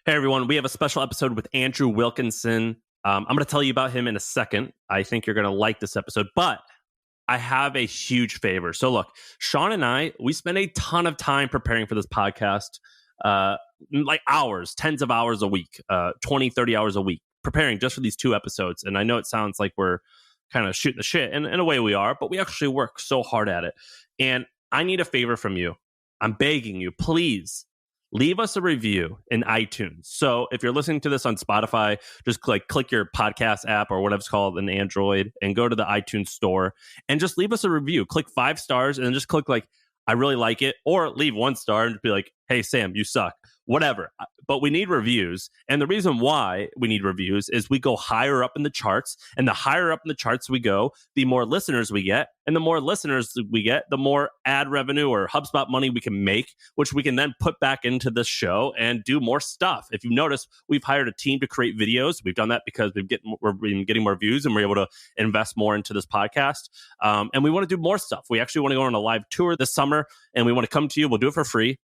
Hey, everyone. We have a special episode with Andrew Wilkinson. I'm going to tell you about him in a second. I think you're going to like this episode, but I have a huge favor. So look, Sean and I, we spend a ton of time preparing for this podcast, like hours, tens of hours a week, 20, 30 hours a week, preparing just for these 2 episodes. And I know it sounds like we're kind of shooting the shit, and in a way we are, but we actually work so hard at it. And I need a favor from you. I'm begging you, please leave us a review in iTunes. So if you're listening to this on Spotify, just click your podcast app or whatever it's called in Android and go to the iTunes store and just leave us a review. Click 5 stars and then just click like, I really like it, or leave 1 star and be like, hey, Sam, you suck. Whatever. But we need reviews. And the reason why we need reviews is we go higher up in the charts. And the higher up in the charts we go, the more listeners we get. And the more listeners we get, the more ad revenue or HubSpot money we can make, which we can then put back into this show and do more stuff. If you notice, we've hired a team to create videos. We've done that because we're getting more views and we're able to invest more into this podcast. And we want to do more stuff. We actually want to go on a live tour this summer and we want to come to you. We'll do it for free.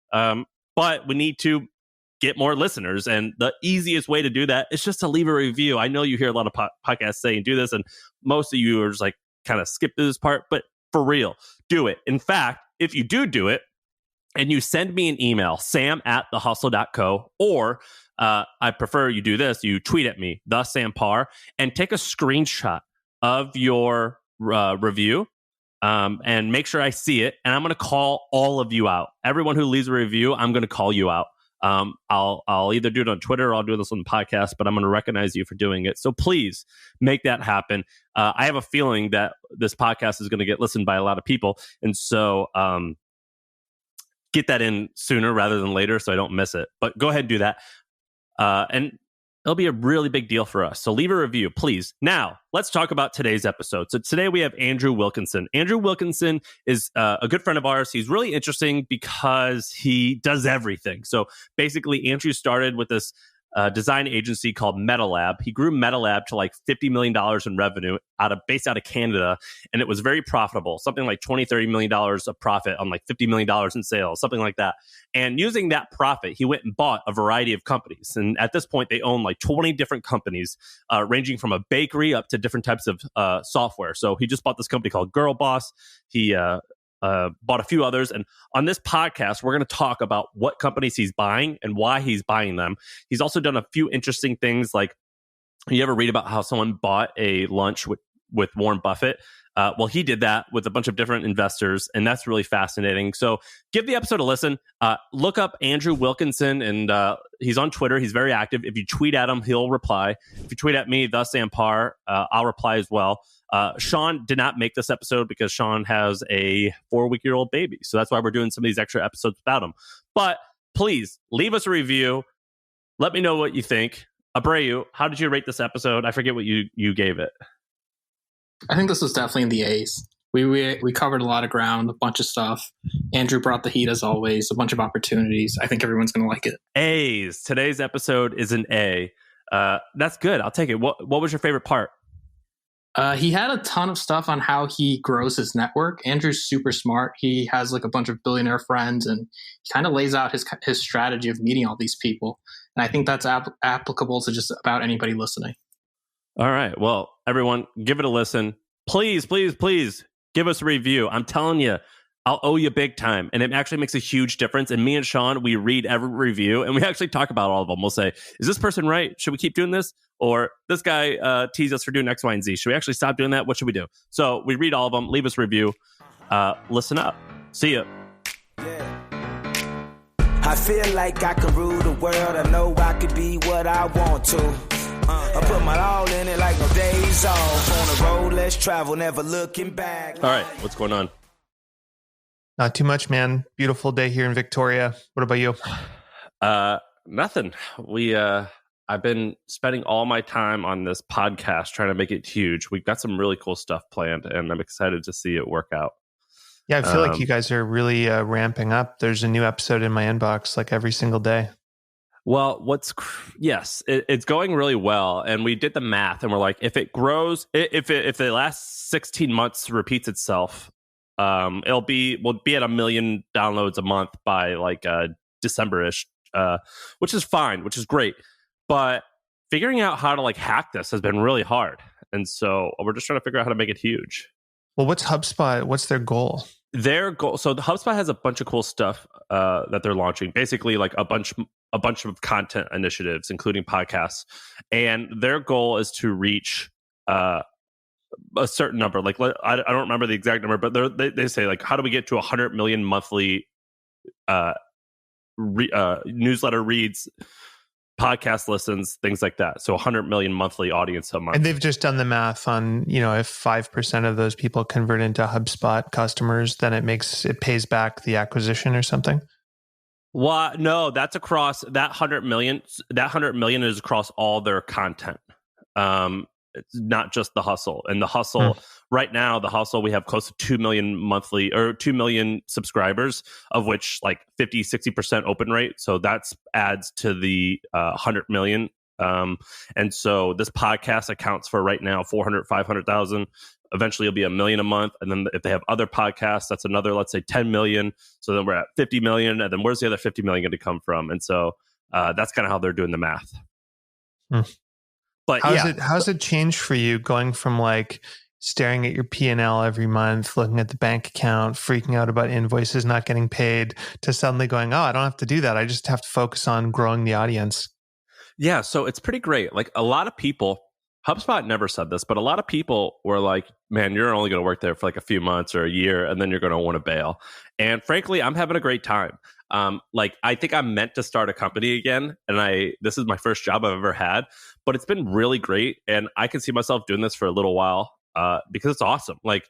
But we need to get more listeners. And the easiest way to do that is just to leave a review. I know you hear a lot of podcasts saying do this, and most of you are just like kind of skip this part, but for real, do it. In fact, if you do it and you send me an email, sam@thehustle.co, or I prefer you do this, you tweet at me, the Sam Parr, and take a screenshot of your review. And make sure I see it. And I'm going to call all of you out. Everyone who leaves a review, I'm going to call you out. I'll either do it on Twitter or I'll do this on the podcast, but I'm going to recognize you for doing it. So please make that happen. I have a feeling that this podcast is going to get listened by a lot of people. And so get that in sooner rather than later so I don't miss it. But go ahead and do that. And it'll be a really big deal for us. So leave a review, please. Now, let's talk about today's episode. So today we have Andrew Wilkinson. Andrew Wilkinson is a good friend of ours. He's really interesting because he does everything. So basically, Andrew started with this design agency called MetaLab. He grew MetaLab to like $50 million in revenue based out of Canada. And it was very profitable, something like $20-30 million of profit on like $50 million in sales, something like that. And using that profit, he went and bought a variety of companies. And at this point, they own like 20 different companies, ranging from a bakery up to different types of software. So he just bought this company called Girl Boss. He bought a few others. And on this podcast, we're going to talk about what companies he's buying and why he's buying them. He's also done a few interesting things, like you ever read about how someone bought a lunch with Warren Buffett? Well, he did that with a bunch of different investors, and that's really fascinating. So give the episode a listen. Look up Andrew Wilkinson, and he's on Twitter. He's very active. If you tweet at him, he'll reply. If you tweet at me, the Sam Parr, I'll reply as well. Sean did not make this episode because Sean has a 4-week-old baby. So that's why we're doing some of these extra episodes without him. But please leave us a review. Let me know what you think. Abreu, how did you rate this episode? I forget what you gave it. I think this was definitely in the A's. We covered a lot of ground, a bunch of stuff. Andrew brought the heat as always, a bunch of opportunities. I think everyone's going to like it. A's. Today's episode is an A. That's good. I'll take it. What was your favorite part? He had a ton of stuff on how he grows his network. Andrew's super smart. He has like a bunch of billionaire friends, and he kind of lays out his strategy of meeting all these people. And I think that's applicable to just about anybody listening. All right. Well, everyone, give it a listen. Please, please, please give us a review. I'm telling you, I'll owe you big time. And it actually makes a huge difference. And me and Sean, we read every review and we actually talk about all of them. We'll say, is this person right? Should we keep doing this? Or this guy teased us for doing X, Y, and Z. Should we actually stop doing that? What should we do? So we read all of them. Leave us a review. Listen up. See ya. Yeah. I feel like I can rule the world. I know I could be what I want to. I put my all in it like no days off. On the road, let's travel, never looking back. All right, what's going on? Not too much, man. Beautiful day here in Victoria. What about you? Nothing. I've been spending all my time on this podcast trying to make it huge. We've got some really cool stuff planned, and I'm excited to see it work out. Yeah, I feel like you guys are really ramping up. There's a new episode in my inbox like every single day. Well, yes, it's going really well. And we did the math and we're like, if it grows, if the last 16 months repeats itself, we'll be at 1 million downloads a month by like December-ish is fine, which is great. But figuring out how to like hack this has been really hard. And so we're just trying to figure out how to make it huge. Well, what's HubSpot? What's their goal? Their goal. So the HubSpot has a bunch of cool stuff that they're launching. Basically, like a bunch of content initiatives, including podcasts. And their goal is to reach a certain number. Like I don't remember the exact number, but they say like, how do we get to 100 million monthly newsletter reads, podcast listens, things like that. So 100 million monthly audience a month. And they've just done the math on, if 5% of those people convert into HubSpot customers, then it pays back the acquisition or something. Well, no, that's across that 100 million. That 100 million is across all their content. It's not just the Hustle. And the Hustle right now, the Hustle, we have close to 2 million monthly or 2 million subscribers, of which like 50-60% open rate. So that's adds to the 100 million. And so this podcast accounts for right now 400,000-500,000. Eventually it'll be 1 million a month. And then if they have other podcasts, that's another, let's say 10 million. So then we're at 50 million. And then where's the other 50 million going to come from? And so that's kind of how they're doing the math. But how's it changed for you going from like staring at your P&L every month, looking at the bank account, freaking out about invoices not getting paid, to suddenly going, I don't have to do that. I just have to focus on growing the audience? Yeah, so it's pretty great. Like a lot of people, HubSpot never said this, but a lot of people were like, man, you're only going to work there for like a few months or a year, and then you're going to want to bail. And frankly, I'm having a great time. Like I think I'm meant to start a company again, and this is my first job I've ever had, but it's been really great, and I can see myself doing this for a little while because it's awesome. Like,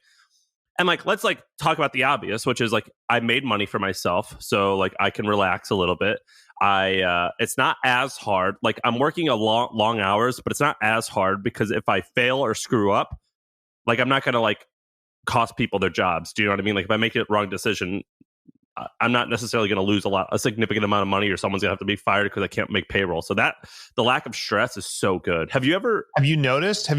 and like let's like talk about the obvious, which is like I made money for myself, so like I can relax a little bit. It's not as hard. Like I'm working a long hours, but it's not as hard because if I fail or screw up, like I'm not going to like cost people their jobs. Do you know what I mean? Like if I make a wrong decision, I'm not necessarily going to lose a significant amount of money, or someone's going to have to be fired because I can't make payroll. So that the lack of stress is so good. Have you noticed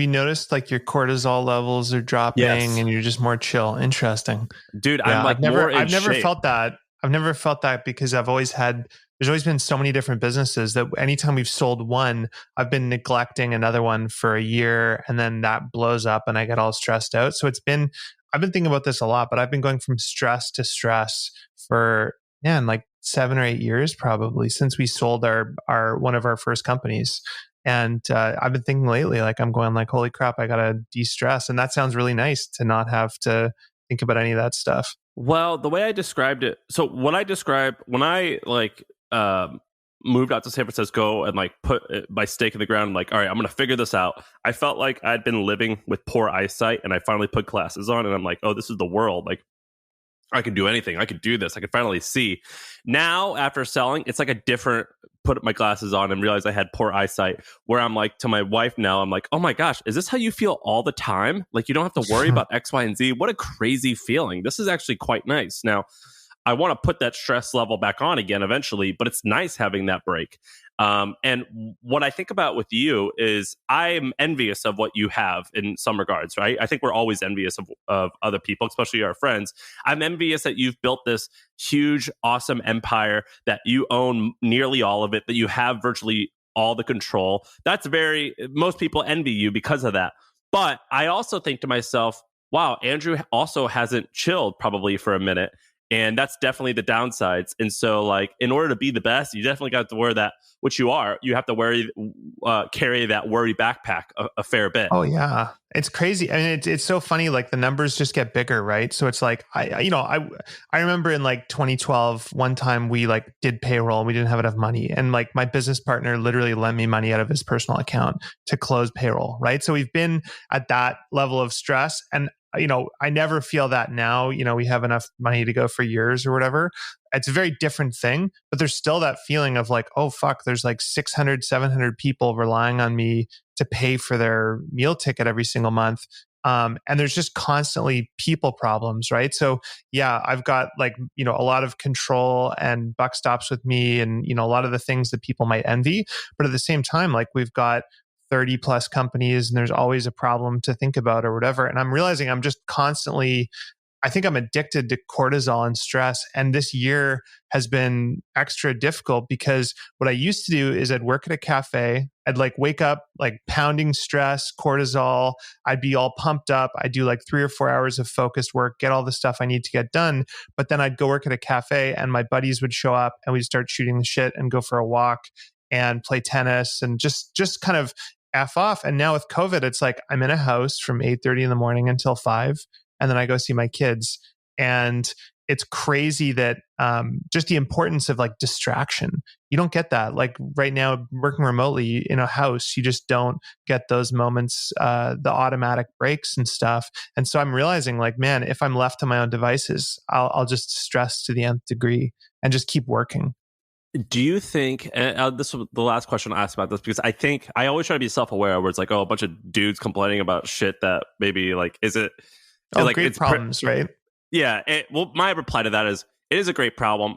like your cortisol levels are dropping and you're just more chill? Interesting. Dude, yeah, I've never felt that. I've never felt that because there's always been so many different businesses that anytime we've sold one, I've been neglecting another one for a year, and then that blows up and I get all stressed out. So I've been thinking about this a lot, but I've been going from stress to stress for like 7 or 8 years, probably since we sold our one of our first companies. And I've been thinking lately, like I'm going like, holy crap, I got to de-stress. And that sounds really nice to not have to think about any of that stuff. Well, the way I described it, so what I described when I like moved out to San Francisco and like put my stake in the ground, like, all right, I'm going to figure this out. I felt like I'd been living with poor eyesight, and I finally put glasses on, and I'm like, oh, this is the world. Like I can do anything. I could do this. I could finally see. Now, after selling, it's like a different put my glasses on and realize I had poor eyesight, where I'm like to my wife now, I'm like, oh my gosh, is this how you feel all the time? Like you don't have to worry about X, Y, and Z. What a crazy feeling. This is actually quite nice. Now, I want to put that stress level back on again eventually, but it's nice having that break. And what I think about with you is I'm envious of what you have in some regards, right? I think we're always envious of other people, especially our friends. I'm envious that you've built this huge, awesome empire, that you own nearly all of it, that you have virtually all the control. Most people envy you because of that. But I also think to myself, wow, Andrew also hasn't chilled probably for a minute. And that's definitely the downsides. And so, like, in order to be the best, you definitely got to wear that, which you are. You have to carry that worry backpack a fair bit. Oh yeah, it's crazy. I mean, it's so funny. Like the numbers just get bigger, right? So it's like I remember in like 2012, one time we like did payroll and we didn't have enough money, and like my business partner literally lent me money out of his personal account to close payroll, right? So we've been at that level of stress, and I never feel that now. We have enough money to go for years or whatever. It's a very different thing, but there's still that feeling of like, oh, fuck, there's like 600, 700 people relying on me to pay for their meal ticket every single month. And there's just constantly people problems, right? So yeah, I've got like, a lot of control and buck stops with me and, a lot of the things that people might envy. But at the same time, like we've got 30 plus companies and there's always a problem to think about or whatever. And I'm realizing I'm just constantly, I think I'm addicted to cortisol and stress. And this year has been extra difficult because what I used to do is I'd work at a cafe. I'd like wake up like pounding stress, cortisol. I'd be all pumped up. I'd do like 3 or 4 hours of focused work, get all the stuff I need to get done. But then I'd go work at a cafe and my buddies would show up and we'd start shooting the shit and go for a walk and play tennis and just kind of F off. And now with COVID, it's like I'm in a house from 8:30 in the morning until 5. And then I go see my kids. And it's crazy that just the importance of like distraction. You don't get that. Like right now, working remotely in a house, you just don't get those moments, the automatic breaks and stuff. And so I'm realizing like, man, if I'm left to my own devices, I'll just stress to the nth degree and just keep working. Do you think, and this was the last question I asked about this, because I think I always try to be self-aware where it's like, oh, a bunch of dudes complaining about shit that maybe like, is it? Oh, like, great problems, right? Yeah. Well, my reply to that is, it is a great problem.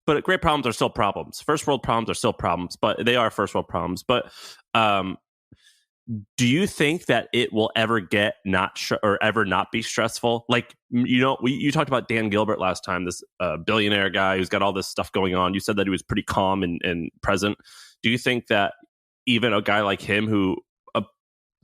But great problems are still problems. First world problems are still problems, but they are first world problems. But do you think that it will ever get or ever not be stressful? Like, you talked about Dan Gilbert last time, this billionaire guy who's got all this stuff going on. You said that he was pretty calm and present. Do you think that even a guy like him who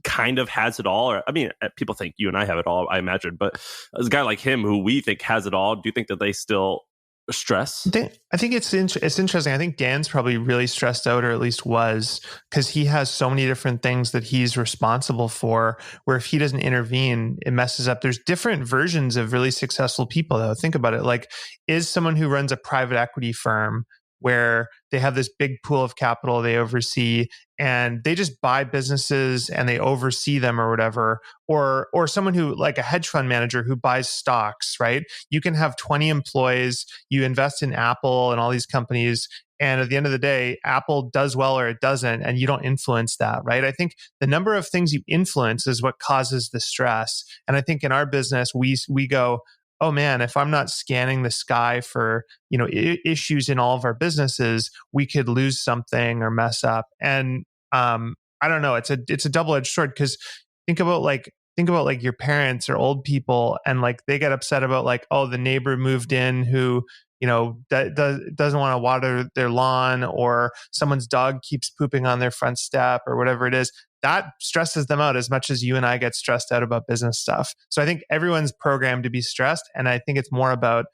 kind of has it all, or I mean, people think you and I have it all, I imagine, but as a guy like him who we think has it all, do you think that they still stress? I think it's interesting. I think Dan's probably really stressed out, or at least was, because he has so many different things that he's responsible for, where if he doesn't intervene, it messes up. There's different versions of really successful people, though. Think about it. Like, is someone who runs a private equity firm where they have this big pool of capital they oversee and they just buy businesses and they oversee them or whatever, or someone who, like a hedge fund manager who buys stocks, right? You can have 20 employees, you invest in Apple and all these companies, and at the end of the day, Apple does well or it doesn't, and you don't influence that, right? I think the number of things you influence is what causes the stress. And I think in our business, we go, oh man, if I'm not scanning the sky for, issues in all of our businesses, we could lose something or mess up. And I don't know, it's a double-edged sword, because think about your parents or old people, and like they get upset about like, oh, the neighbor moved in who doesn't want to water their lawn, or someone's dog keeps pooping on their front step, or whatever it is. That stresses them out as much as you and I get stressed out about business stuff. So I think everyone's programmed to be stressed. And I think it's more about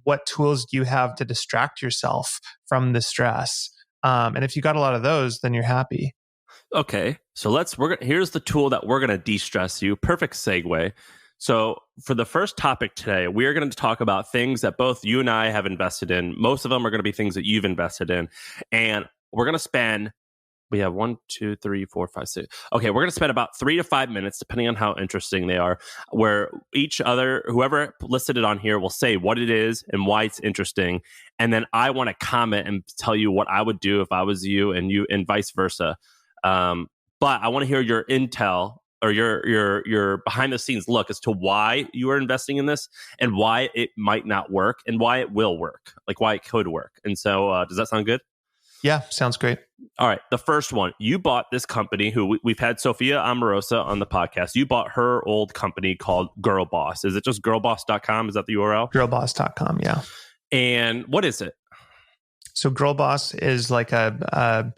what tools do you have to distract yourself from the stress. And if you got a lot of those, then you're happy. Okay. So here's the tool that we're going to de-stress you. Perfect segue. So for the first topic today, we are going to talk about things that both you and I have invested in. Most of them are going to be things that you've invested in. And we're going to spend, we have 1, 2, 3, 4, 5, 6. Okay, we're going to spend about 3 to 5 minutes, depending on how interesting they are, where whoever listed it on here will say what it is and why it's interesting. And then I want to comment and tell you what I would do if I was you, and vice versa. But I want to hear your intel, or your behind the scenes look as to why you are investing in this, and why it might not work, and why it will work, like why it could work. And so does that sound good? Yeah, sounds great. All right. The first one, you bought this company who we've had Sophia Amorosa on the podcast. You bought her old company called Girl Boss. Is it just girlboss.com? Is that the URL? Girlboss.com. Yeah. And what is it? So Girl Boss is like a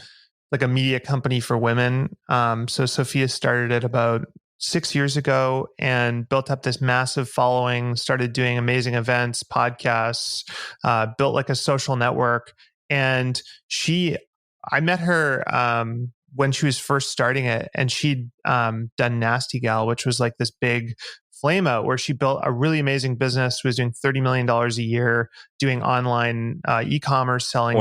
media company for women. So Sophia started it about 6 years ago and built up this massive following, started doing amazing events, podcasts, built like a social network. And I met her when she was first starting it, and she'd done Nasty Gal, which was like this big flame out where she built a really amazing business, was doing $30 million a year, doing online e-commerce, selling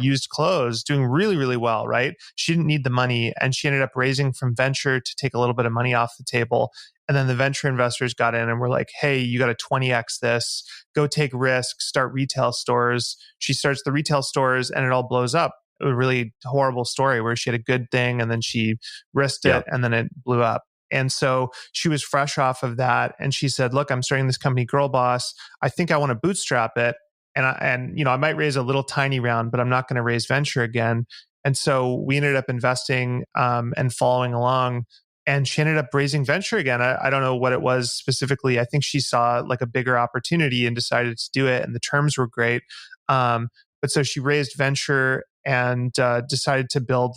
used clothes, doing really, really well, right? She didn't need the money, and she ended up raising from venture to take a little bit of money off the table. And then the venture investors got in and were like, hey, you got to 20x this, go take risks, start retail stores. She starts the retail stores and it all blows up. A really horrible story where she had a good thing and then she risked it and then it blew up. And so she was fresh off of that. And she said, look, I'm starting this company, Girl Boss. I think I want to bootstrap it. And I might raise a little tiny round, but I'm not going to raise venture again. And so we ended up investing and following along and she ended up raising venture again. I don't know what it was specifically. I think she saw like a bigger opportunity and decided to do it, and the terms were great. But so she raised venture and decided to build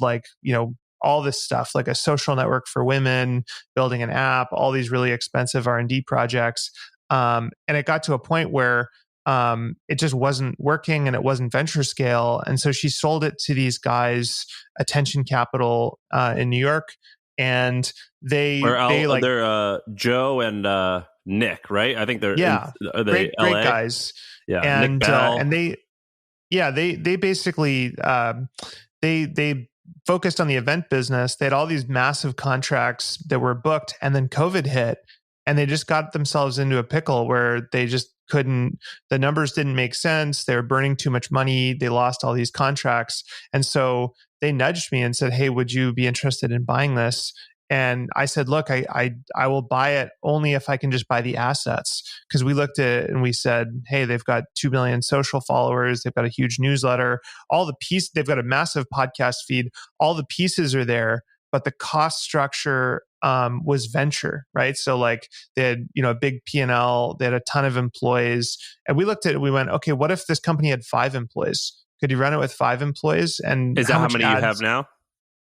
all this stuff, like a social network for women, building an app, all these really expensive R&D projects. And it got to a point where it just wasn't working and it wasn't venture scale. And so she sold it to these guys, Attention Capital in New York. And they're Joe and Nick, right? I think they're great guys. Yeah, and Nick Bell. And they basically they focused on the event business. They had all these massive contracts that were booked, and then COVID hit, and they just got themselves into a pickle where they just couldn't. The numbers didn't make sense. They were burning too much money. They lost all these contracts, and so they nudged me and said, "Hey, would you be interested in buying this?" And I said, "Look, I will buy it only if I can just buy the assets." Because we looked at it and we said, "Hey, they've got 2 million social followers. They've got a huge newsletter. They've got a massive podcast feed. All the pieces are there, but the cost structure was venture, right? So like they had a big P&L. They had a ton of employees, and we looked at it. We went, okay, what if this company had 5 employees? Could you run it with 5 employees? And is that how many you have now?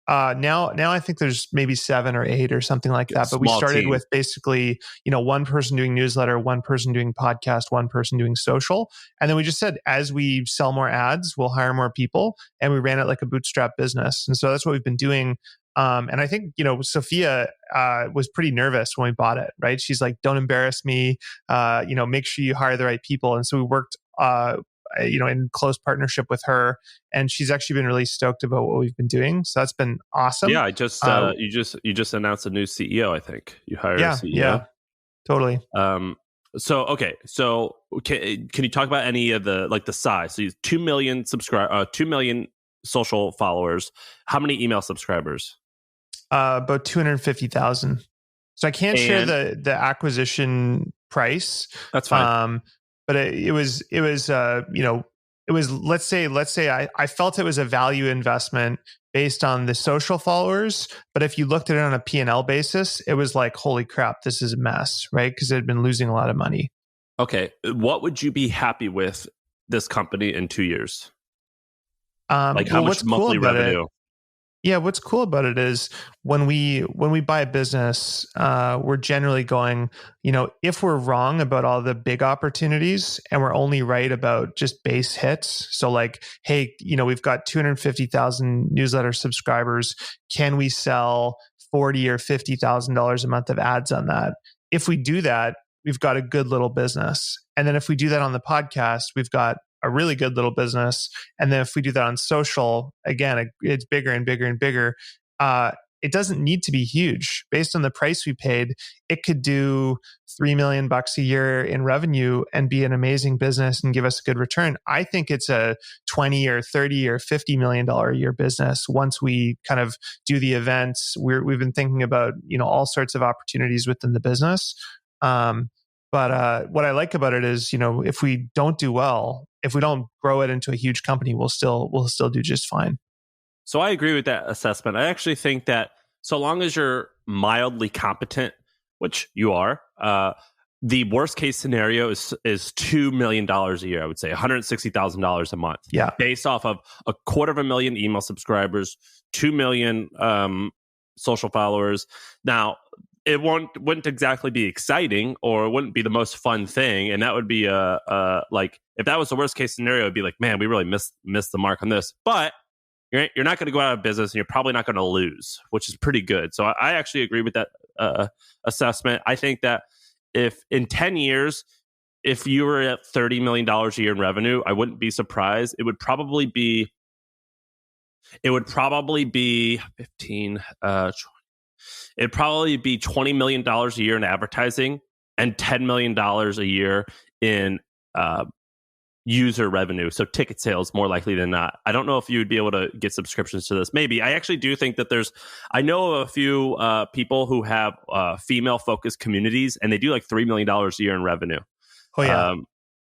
Now I think there's maybe 7 or 8 or something like that. But we started with basically, one person doing newsletter, one person doing podcast, one person doing social. And then we just said, as we sell more ads, we'll hire more people. And we ran it like a bootstrap business. And so that's what we've been doing. And I think, Sophia was pretty nervous when we bought it, right? She's like, don't embarrass me, make sure you hire the right people. And so we worked in close partnership with her, and she's actually been really stoked about what we've been doing. So that's been awesome. Yeah, you just announced a new CEO. I think you hired a CEO. Yeah, totally. So can you talk about any of the size? So you 2 million 2 million social followers. How many email subscribers? About 250,000. So I can't share the acquisition price. That's fine. But it was let's say I felt it was a value investment based on the social followers. But if you looked at it on a P&L basis, it was like, holy crap, this is a mess, right? Because it had been losing a lot of money. Okay. What would you be happy with this company in 2 years? How much monthly revenue? Yeah, what's cool about it is when we buy a business, we're generally going, if we're wrong about all the big opportunities and we're only right about just base hits. So like, hey, we've got 250,000 newsletter subscribers. Can we sell $40,000 or $50,000 a month of ads on that? If we do that, we've got a good little business. And then if we do that on the podcast, we've got a really good little business. And then if we do that on social, again, it's bigger and bigger and bigger. It doesn't need to be huge. Based on the price we paid, it could do $3 million a year in revenue and be an amazing business and give us a good return. I think it's a $20 or $30 or $50 million a year business. Once we kind of do the events, we've been thinking about, all sorts of opportunities within the business. But what I like about it is, if we don't do well, if we don't grow it into a huge company, we'll still do just fine. So I agree with that assessment. I actually think that so long as you're mildly competent, which you are, the worst case scenario is $2 million a year. I would say $160,000 a month. Yeah, based off of 250,000 email subscribers, 2 million social followers. Now, it wouldn't exactly be exciting, or it wouldn't be the most fun thing, and that would be like if that was the worst case scenario, it'd be like, man, we really missed the mark on this. But you're not going to go out of business, and you're probably not going to lose, which is pretty good. So I actually agree with that assessment. I think that if in 10 years, if you were at $30 million a year in revenue, I wouldn't be surprised. It would probably be 15. It'd probably be $20 million a year in advertising and $10 million a year in user revenue. So ticket sales, more likely than not. I don't know if you would be able to get subscriptions to this. Maybe. I actually do think that I know a few people who have female focused communities, and they do like $3 million a year in revenue. Oh, yeah.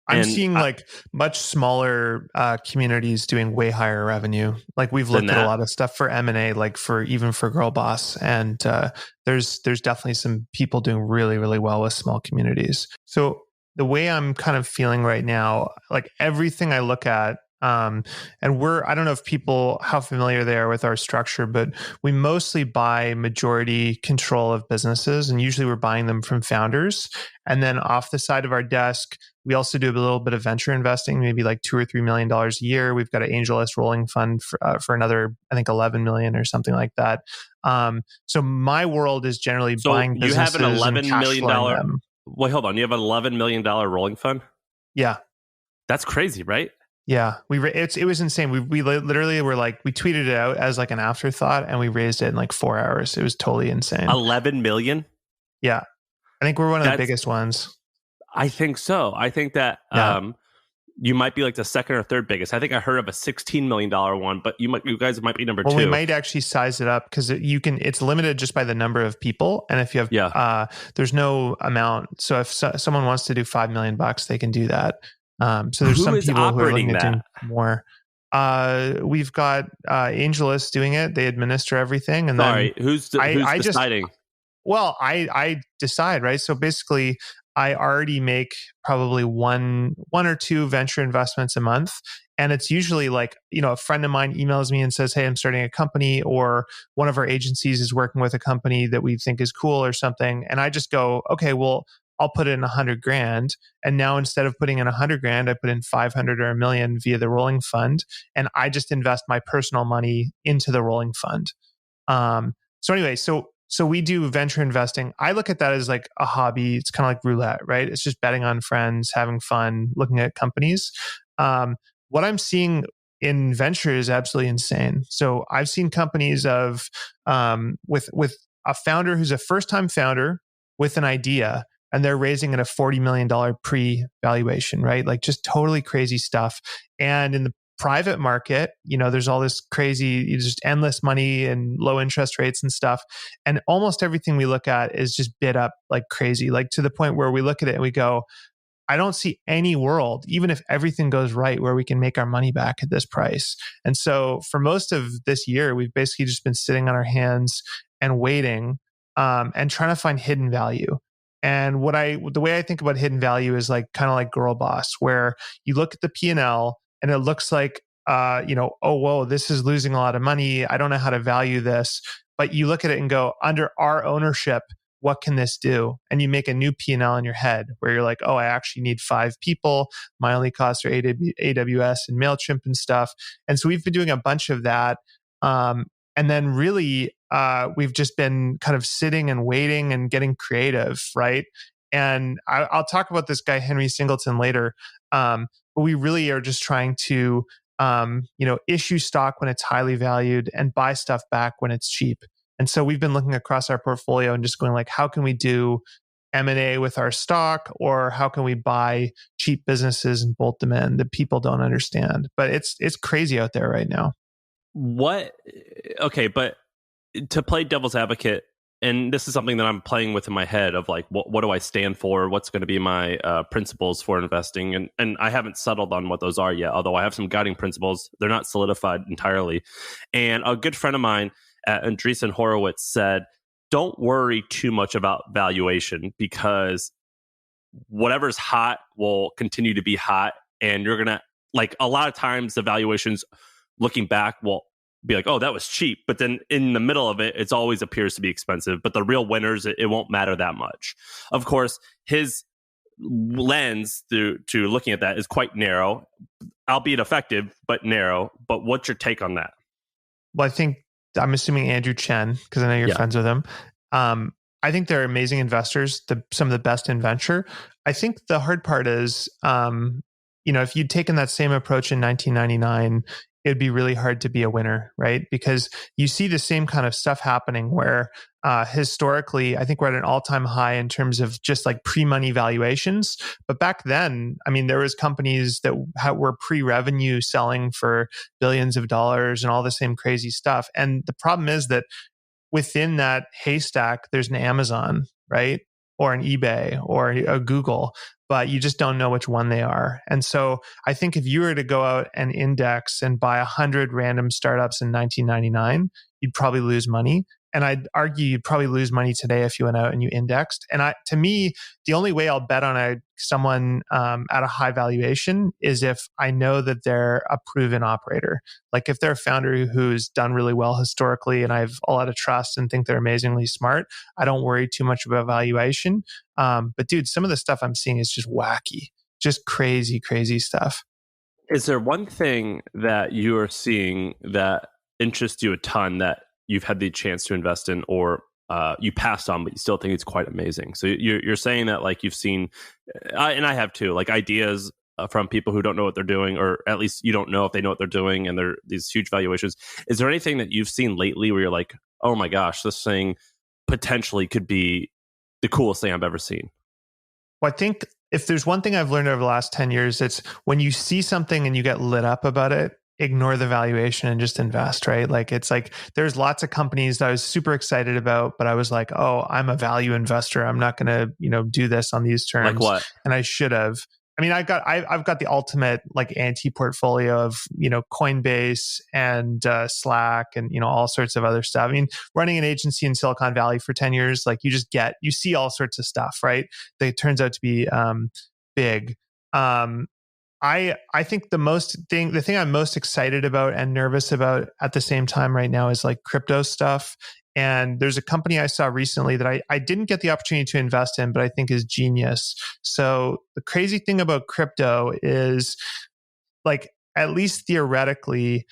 I'm And seeing like much smaller communities doing way higher revenue. Like we've looked at a lot of stuff for M&A, like even for Girl Boss, and there's definitely some people doing really, really well with small communities. So the way I'm kind of feeling right now, like everything I look at, and I don't know if people, how familiar they are with our structure, but we mostly buy majority control of businesses, and usually we're buying them from founders. And then off the side of our desk, we also do a little bit of venture investing, maybe like $2 or $3 million a year. We've got an AngelList rolling fund for another, I think, 11 million or something like that. So my world is generally buying businesses. You have an $11 million. Wait, hold on. You have an $11 million rolling fund? Yeah, that's crazy, right? Yeah, it was insane. We literally were like, we tweeted it out as like an afterthought, and we raised it in like 4 hours. It was totally insane. 11 million? Yeah, I think we're one of the biggest ones. I think so. I think that you might be like the second or third biggest. I think I heard of a $16 million one, but you guys might be number two. We might actually size it up because it's limited just by the number of people, and if you have there's no amount. So if someone wants to do $5 million, they can do that. So there's some people who are looking at doing more. We've got AngelList doing it. They administer everything. And who's deciding? I decide, right? So basically, I already make probably one or two venture investments a month. And it's usually like, a friend of mine emails me and says, hey, I'm starting a company, or one of our agencies is working with a company that we think is cool or something. And I just go, okay, well, I'll put in $100,000. And now instead of putting in $100,000, I put in 500 or $1 million via the rolling fund. And I just invest my personal money into the rolling fund. So we do venture investing. I look at that as like a hobby. It's kind of like roulette, right? It's just betting on friends, having fun, looking at companies. What I'm seeing in venture is absolutely insane. So I've seen companies with a founder who's a first-time founder with an idea, and they're raising at a $40 million pre-valuation, right? Like just totally crazy stuff. And in the private market, there's all this crazy, just endless money and low interest rates and stuff. And almost everything we look at is just bid up like crazy, like to the point where we look at it and we go, I don't see any world, even if everything goes right, where we can make our money back at this price. And so for most of this year, we've basically just been sitting on our hands and waiting and trying to find hidden value. And the way I think about hidden value is like kind of like Girl Boss, where you look at the P&L and it looks like, oh, whoa, this is losing a lot of money. I don't know how to value this. But you look at it and go, under our ownership, what can this do? And you make a new P&L in your head where you're like, oh, I actually need 5 people. My only costs are AWS and MailChimp and stuff. And so we've been doing a bunch of that. And then really, we've just been kind of sitting and waiting and getting creative, right? And I'll talk about this guy, Henry Singleton, later. But we really are just trying to, issue stock when it's highly valued and buy stuff back when it's cheap. And so we've been looking across our portfolio and just going like, how can we do M&A with our stock, or how can we buy cheap businesses and bolt them in that people don't understand? But it's crazy out there right now. Okay, but to play devil's advocate, and this is something that I'm playing with in my head of like, what do I stand for? What's going to be my principles for investing? And I haven't settled on what those are yet, although I have some guiding principles. They're not solidified entirely. And a good friend of mine at Andreessen Horowitz said, don't worry too much about valuation, because whatever's hot will continue to be hot. And you're going to, like, a lot of times the valuations looking back will be like, oh, that was cheap. But then in the middle of it, it always appears to be expensive. But the real winners, it won't matter that much. Of course, his lens to looking at that is quite narrow, albeit effective, but narrow. But what's your take on that? Well, I'm assuming Andrew Chen, because I know you're friends with him. I think they're amazing investors, some of the best in venture. I think the hard part is, if you'd taken that same approach in 1999, it'd be really hard to be a winner, right? Because you see the same kind of stuff happening where historically, I think we're at an all-time high in terms of just like pre-money valuations. But back then, I mean, there was companies that were pre-revenue selling for billions of dollars and all the same crazy stuff. And the problem is that within that haystack, there's an Amazon, right? or an eBay or a Google, but you just don't know which one they are. And so I think if you were to go out and index and buy 100 random startups in 1999, you'd probably lose money. And I'd argue you'd probably lose money today if you went out and you indexed. And to me, the only way I'll bet on someone at a high valuation is if I know that they're a proven operator. Like if they're a founder who's done really well historically and I have a lot of trust and think they're amazingly smart, I don't worry too much about valuation. But dude, some of the stuff I'm seeing is just wacky, just crazy, crazy stuff. Is there one thing that you are seeing that interests you a ton that you've had the chance to invest in, or you passed on, but you still think it's quite amazing? So you're saying that like you've seen, and I have too, like ideas from people who don't know what they're doing, or at least you don't know if they know what they're doing, and they're these huge valuations. Is there anything that you've seen lately where you're like, oh my gosh, this thing potentially could be the coolest thing I've ever seen? Well, I think if there's one thing I've learned over the last 10 years, it's when you see something and you get lit up about it, ignore the valuation and just invest, right? Like it's like there's lots of companies that I was super excited about, but I was like, oh, I'm a value investor. I'm not going to, do this on these terms. Like what? And I should have. I mean, I've got the ultimate like anti-portfolio of, Coinbase and Slack and, all sorts of other stuff. I mean, running an agency in Silicon Valley for 10 years, like you see all sorts of stuff, right? That it turns out to be big. I think the thing I'm most excited about and nervous about at the same time right now is like crypto stuff. And there's a company I saw recently that I didn't get the opportunity to invest in, but I think is genius. So the crazy thing about crypto is like, at least theoretically,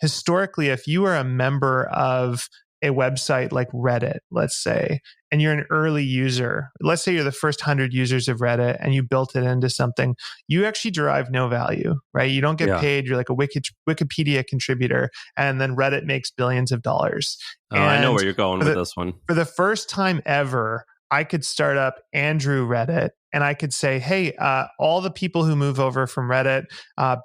historically, if you are a member of a website like Reddit, let's say, and you're an early user, let's say you're the first 100 users of Reddit and you built it into something, you actually derive no value, right? You don't get paid. You're like a Wikipedia contributor, and then Reddit makes billions of dollars. Oh, I know where you're going with this one. For the first time ever, I could start up Andrew Reddit and I could say, hey, all the people who move over from Reddit,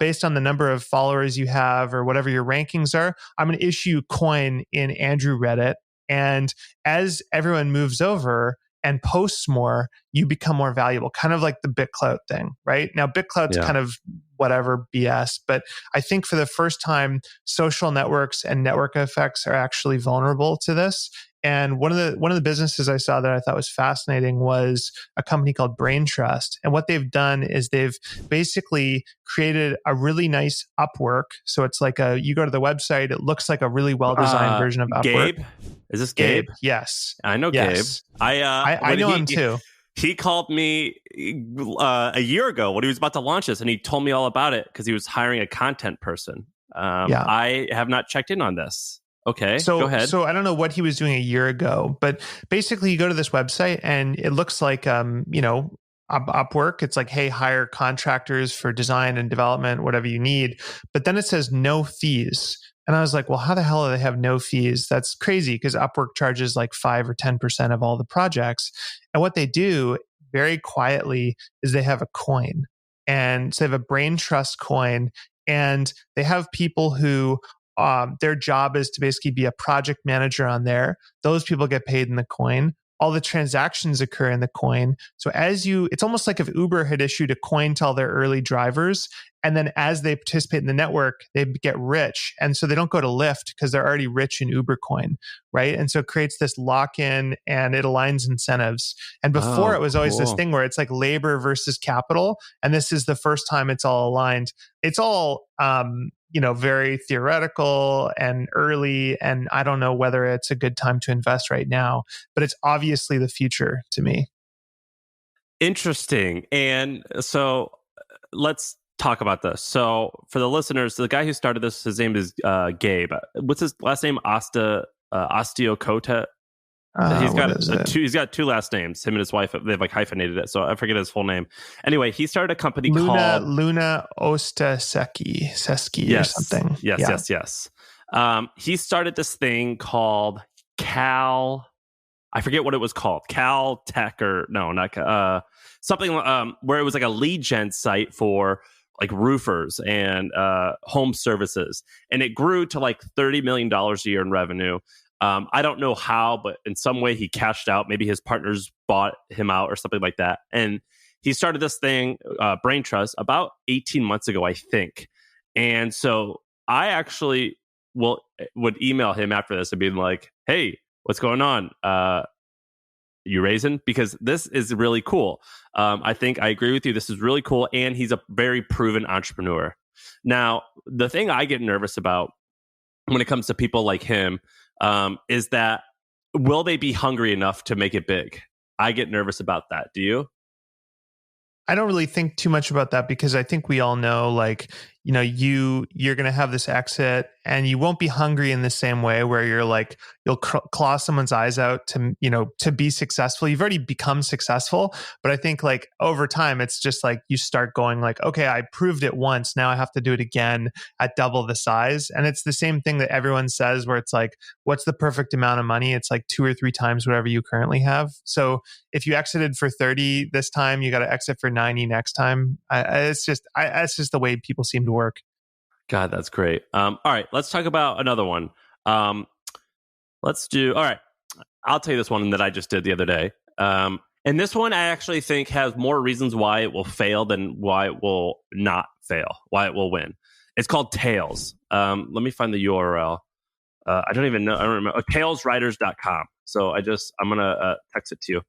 based on the number of followers you have or whatever your rankings are, I'm going to issue coin in Andrew Reddit. And as everyone moves over and posts more, you become more valuable, kind of like the BitClout thing, right? Now, BitClout's kind of whatever BS, but I think for the first time, social networks and network effects are actually vulnerable to this. And one of the businesses I saw that I thought was fascinating was a company called Brain Trust. And what they've done is they've basically created a really nice Upwork. So it's like you go to the website, it looks like a really well-designed version of Upwork. Gabe? Is this Gabe? Yes. I know yes. Gabe. I know him too. He called me a year ago when he was about to launch this, and he told me all about it because he was hiring a content person. I have not checked in on this. Okay, go ahead. So I don't know what he was doing a year ago, but basically you go to this website and it looks like, Upwork. It's like, hey, hire contractors for design and development, whatever you need. But then it says no fees. And I was like, well, how the hell do they have no fees? That's crazy because Upwork charges like 5 or 10% of all the projects. And what they do very quietly is they have a coin. And so they have a Brain Trust coin. And they have people who their job is to basically be a project manager on there. Those people get paid in the coin. All the transactions occur in the coin. So it's almost like if Uber had issued a coin to all their early drivers, and then as they participate in the network, they get rich. And so they don't go to Lyft because they're already rich in Uber coin, right? And so it creates this lock-in and it aligns incentives. And before it was always this thing where it's like labor versus capital. And this is the first time it's all aligned. It's all, very theoretical and early. And I don't know whether it's a good time to invest right now, but it's obviously the future to me. Interesting. And so let's talk about this. So for the listeners, the guy who started this, his name is Gabe. What's his last name? Osteokota. He's got two last names. Him and his wife, they've like hyphenated it, so I forget his full name. Anyway, he started a company called Luna Ostaseki or something. Yes. He started this thing called Cal. I forget what it was called. Cal Tech or no, not something where it was like a lead gen site for like roofers and home services, and it grew to like $30 million a year in revenue. I don't know how, but in some way he cashed out. Maybe his partners bought him out or something like that. And he started this thing, Brain Trust, about 18 months ago, I think. And so I actually would email him after this and be like, hey, what's going on? You raising? Because this is really cool. I think I agree with you. This is really cool. And he's a very proven entrepreneur. Now, the thing I get nervous about when it comes to people like him is that will they be hungry enough to make it big? I get nervous about that. Do you? I don't really think too much about that because I think we all know, like, you know, you're going to have this exit and you won't be hungry in the same way where you're like, you'll claw someone's eyes out to, you know, to be successful. You've already become successful. But I think like over time, it's just like you start going like, okay, I proved it once. Now I have to do it again at double the size. And it's the same thing that everyone says where it's like, what's the perfect amount of money? It's like 2 or 3 times whatever you currently have. So if you exited for 30 this time, you got to exit for 90 next time. It's just the way people seem to work. God, that's great. All right, let's talk about another one. All right, I'll tell you this one that I just did the other day. And this one I actually think has more reasons why it will fail than why it will not fail, why it will win. It's called Tails. Let me find the URL. I don't even know. I don't remember. Tailswriters.com. So I'm going to text it to you.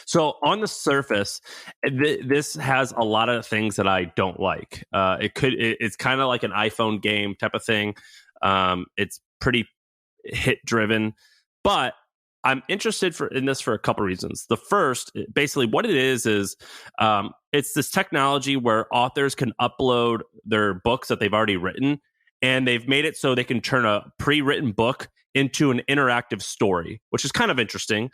So on the surface, this has a lot of things that I don't like. It's kind of like an iPhone game type of thing. It's pretty hit driven, but I'm interested in this for a couple reasons. The first, basically what it is it's this technology where authors can upload their books that they've already written, and they've made it so they can turn a pre-written book into an interactive story, which is kind of interesting.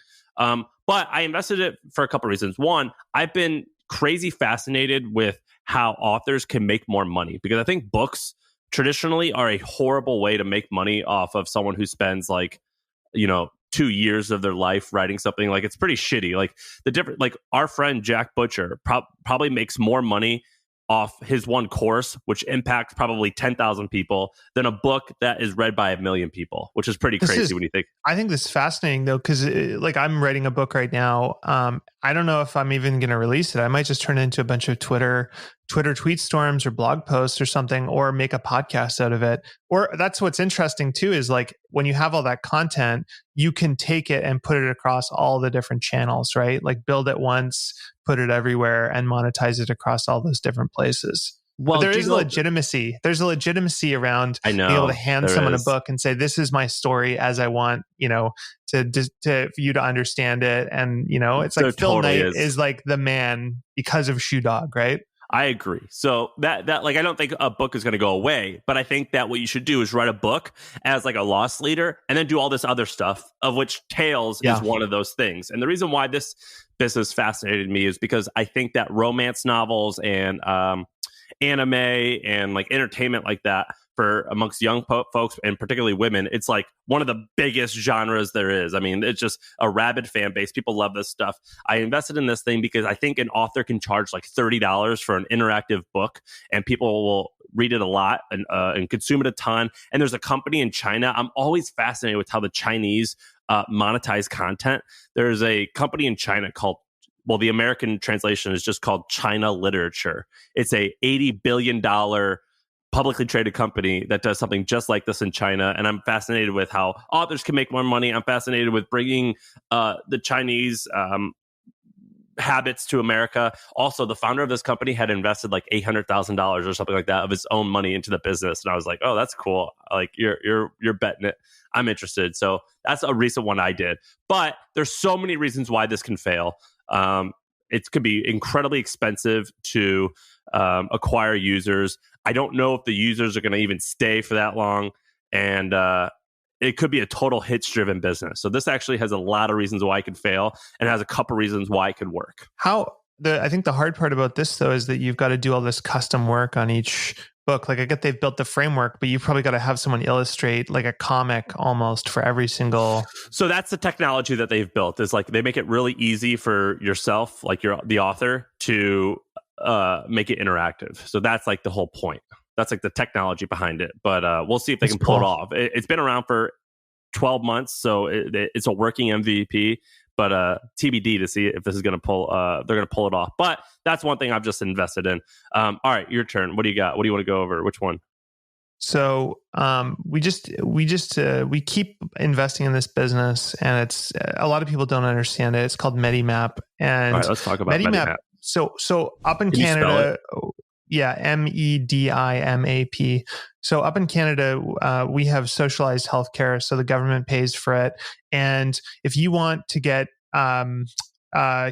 But I invested it for a couple of reasons. One, I've been crazy fascinated with how authors can make more money, because I think books traditionally are a horrible way to make money off of someone who spends 2 years of their life writing something. Like, it's pretty shitty. Like our friend Jack Butcher probably makes more money off his one course, which impacts probably 10,000 people, than a book that is read by 1 million people, which is pretty crazy when you think. I think this is fascinating though, because like I'm writing a book right now. I don't know if I'm even going to release it. I might just turn it into a bunch of Twitter tweet storms or blog posts or something, or make a podcast out of it. Or that's what's interesting too, is like when you have all that content, you can take it and put it across all the different channels, right? Like build it once, put it everywhere, and monetize it across all those different places. Well, but there is legitimacy. There's a legitimacy around being able to hand someone a book and say, "This is my story as I want," for you to understand it. And it's like Phil Knight is like the man because of Shoe Dog, right? I agree. So that like, I don't think a book is going to go away, but I think that what you should do is write a book as like a loss leader, and then do all this other stuff, of which Tails is one of those things. And the reason why this business fascinated me is because I think that romance novels and anime and like entertainment like that, for amongst young folks and particularly women, it's like one of the biggest genres there is. I mean, it's just a rabid fan base. People love this stuff. I invested in this thing because I think an author can charge like $30 for an interactive book, and people will read it a lot and consume it a ton. And there's a company in China. I'm always fascinated with how the Chinese monetize content. There's a company in China called, well, the American translation is just called China Literature. It's a $80 billion publicly traded company that does something just like this in China. And I'm fascinated with how authors can make more money. I'm fascinated with bringing the Chinese habits to America. Also, the founder of this company had invested like $800,000 or something like that of his own money into the business. And I was like, oh, that's cool. Like you're betting it. I'm interested. So that's a recent one I did. But there's so many reasons why this can fail. It could be incredibly expensive to acquire users. I don't know if the users are going to even stay for that long. And it could be a total hits-driven business. So this actually has a lot of reasons why it could fail, and has a couple reasons why it could work. I think the hard part about this, though, is that you've got to do all this custom work on each book. Like, I get they've built the framework, but you've probably got to have someone illustrate like a comic almost for every single. So that's the technology that they've built, is like they make it really easy for yourself, like you're the author, to make it interactive. So that's like the whole point. That's like the technology behind it. But we'll see if they can pull it off. It's been around for 12 months, so it's a working MVP. But TBD to see if this is going to pull. They're going to pull it off. But that's one thing I've just invested in. All right, your turn. What do you got? What do you want to go over? Which one? So we keep investing in this business, and it's a lot of people don't understand it. It's called Medimap, and all right, let's talk about Medimap. So up in Canada, yeah, MEDIMAP. So up in Canada, we have socialized healthcare, so the government pays for it, and if you want to get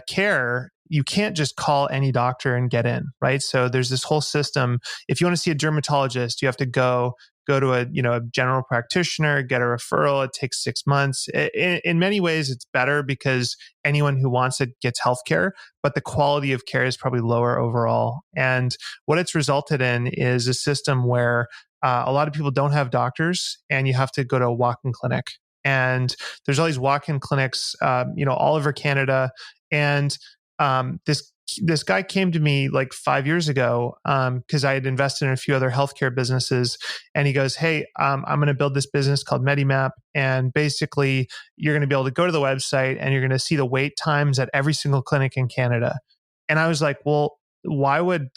care, you can't just call any doctor and get in, right? So there's this whole system. If you want to see a dermatologist, you have to go to a general practitioner, get a referral. It takes 6 months. In many ways, it's better because anyone who wants it gets healthcare, but the quality of care is probably lower overall. And what it's resulted in is a system where a lot of people don't have doctors, and you have to go to a walk-in clinic. And there's all these walk-in clinics, all over Canada. And this guy came to me like 5 years ago because I had invested in a few other healthcare businesses, and he goes, "Hey, I'm going to build this business called Medimap, and basically you're going to be able to go to the website and you're going to see the wait times at every single clinic in Canada." And I was like, "Well, why would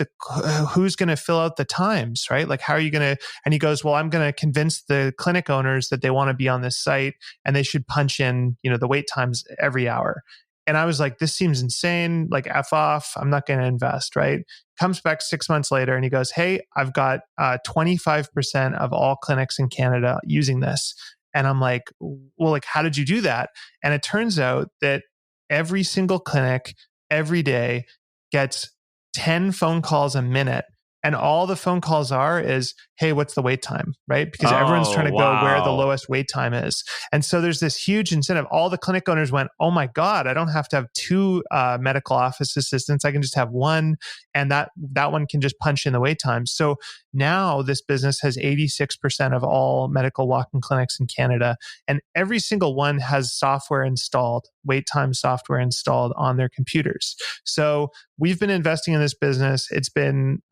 who's going to fill out the times, right? Like, how are you going to?" And he goes, "Well, I'm going to convince the clinic owners that they want to be on this site and they should punch in, the wait times every hour." And I was like, this seems insane. Like, F off. I'm not going to invest, right? Comes back 6 months later and he goes, "Hey, I've got 25% of all clinics in Canada using this." And I'm like, well, like, how did you do that? And it turns out that every single clinic every day gets 10 phone calls a minute. And all the phone calls is, "Hey, what's the wait time?" Right? Because everyone's trying to go where the lowest wait time is. And so there's this huge incentive. All the clinic owners went, "Oh my God, I don't have to have two medical office assistants. I can just have one. And that one can just punch in the wait time." So now this business has 86% of all medical walk-in clinics in Canada. And every single one has software installed, wait time software installed on their computers. So we've been investing in this business. It's been,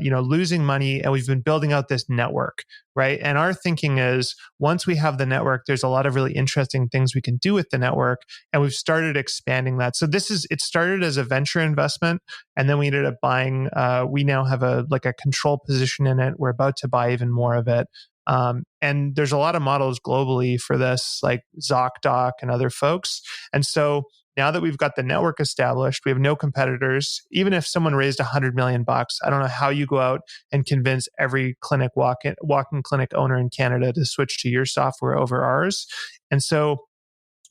losing money, and we've been building out this network, right? And our thinking is, once we have the network, there's a lot of really interesting things we can do with the network, and we've started expanding that. So it started as a venture investment, and then we ended up buying. We now have a control position in it. We're about to buy even more of it. And there's a lot of models globally for this, like ZocDoc and other folks. And so now that we've got the network established, we have no competitors. Even if someone raised $100 million, I don't know how you go out and convince every clinic walk-in clinic owner in Canada to switch to your software over ours. And so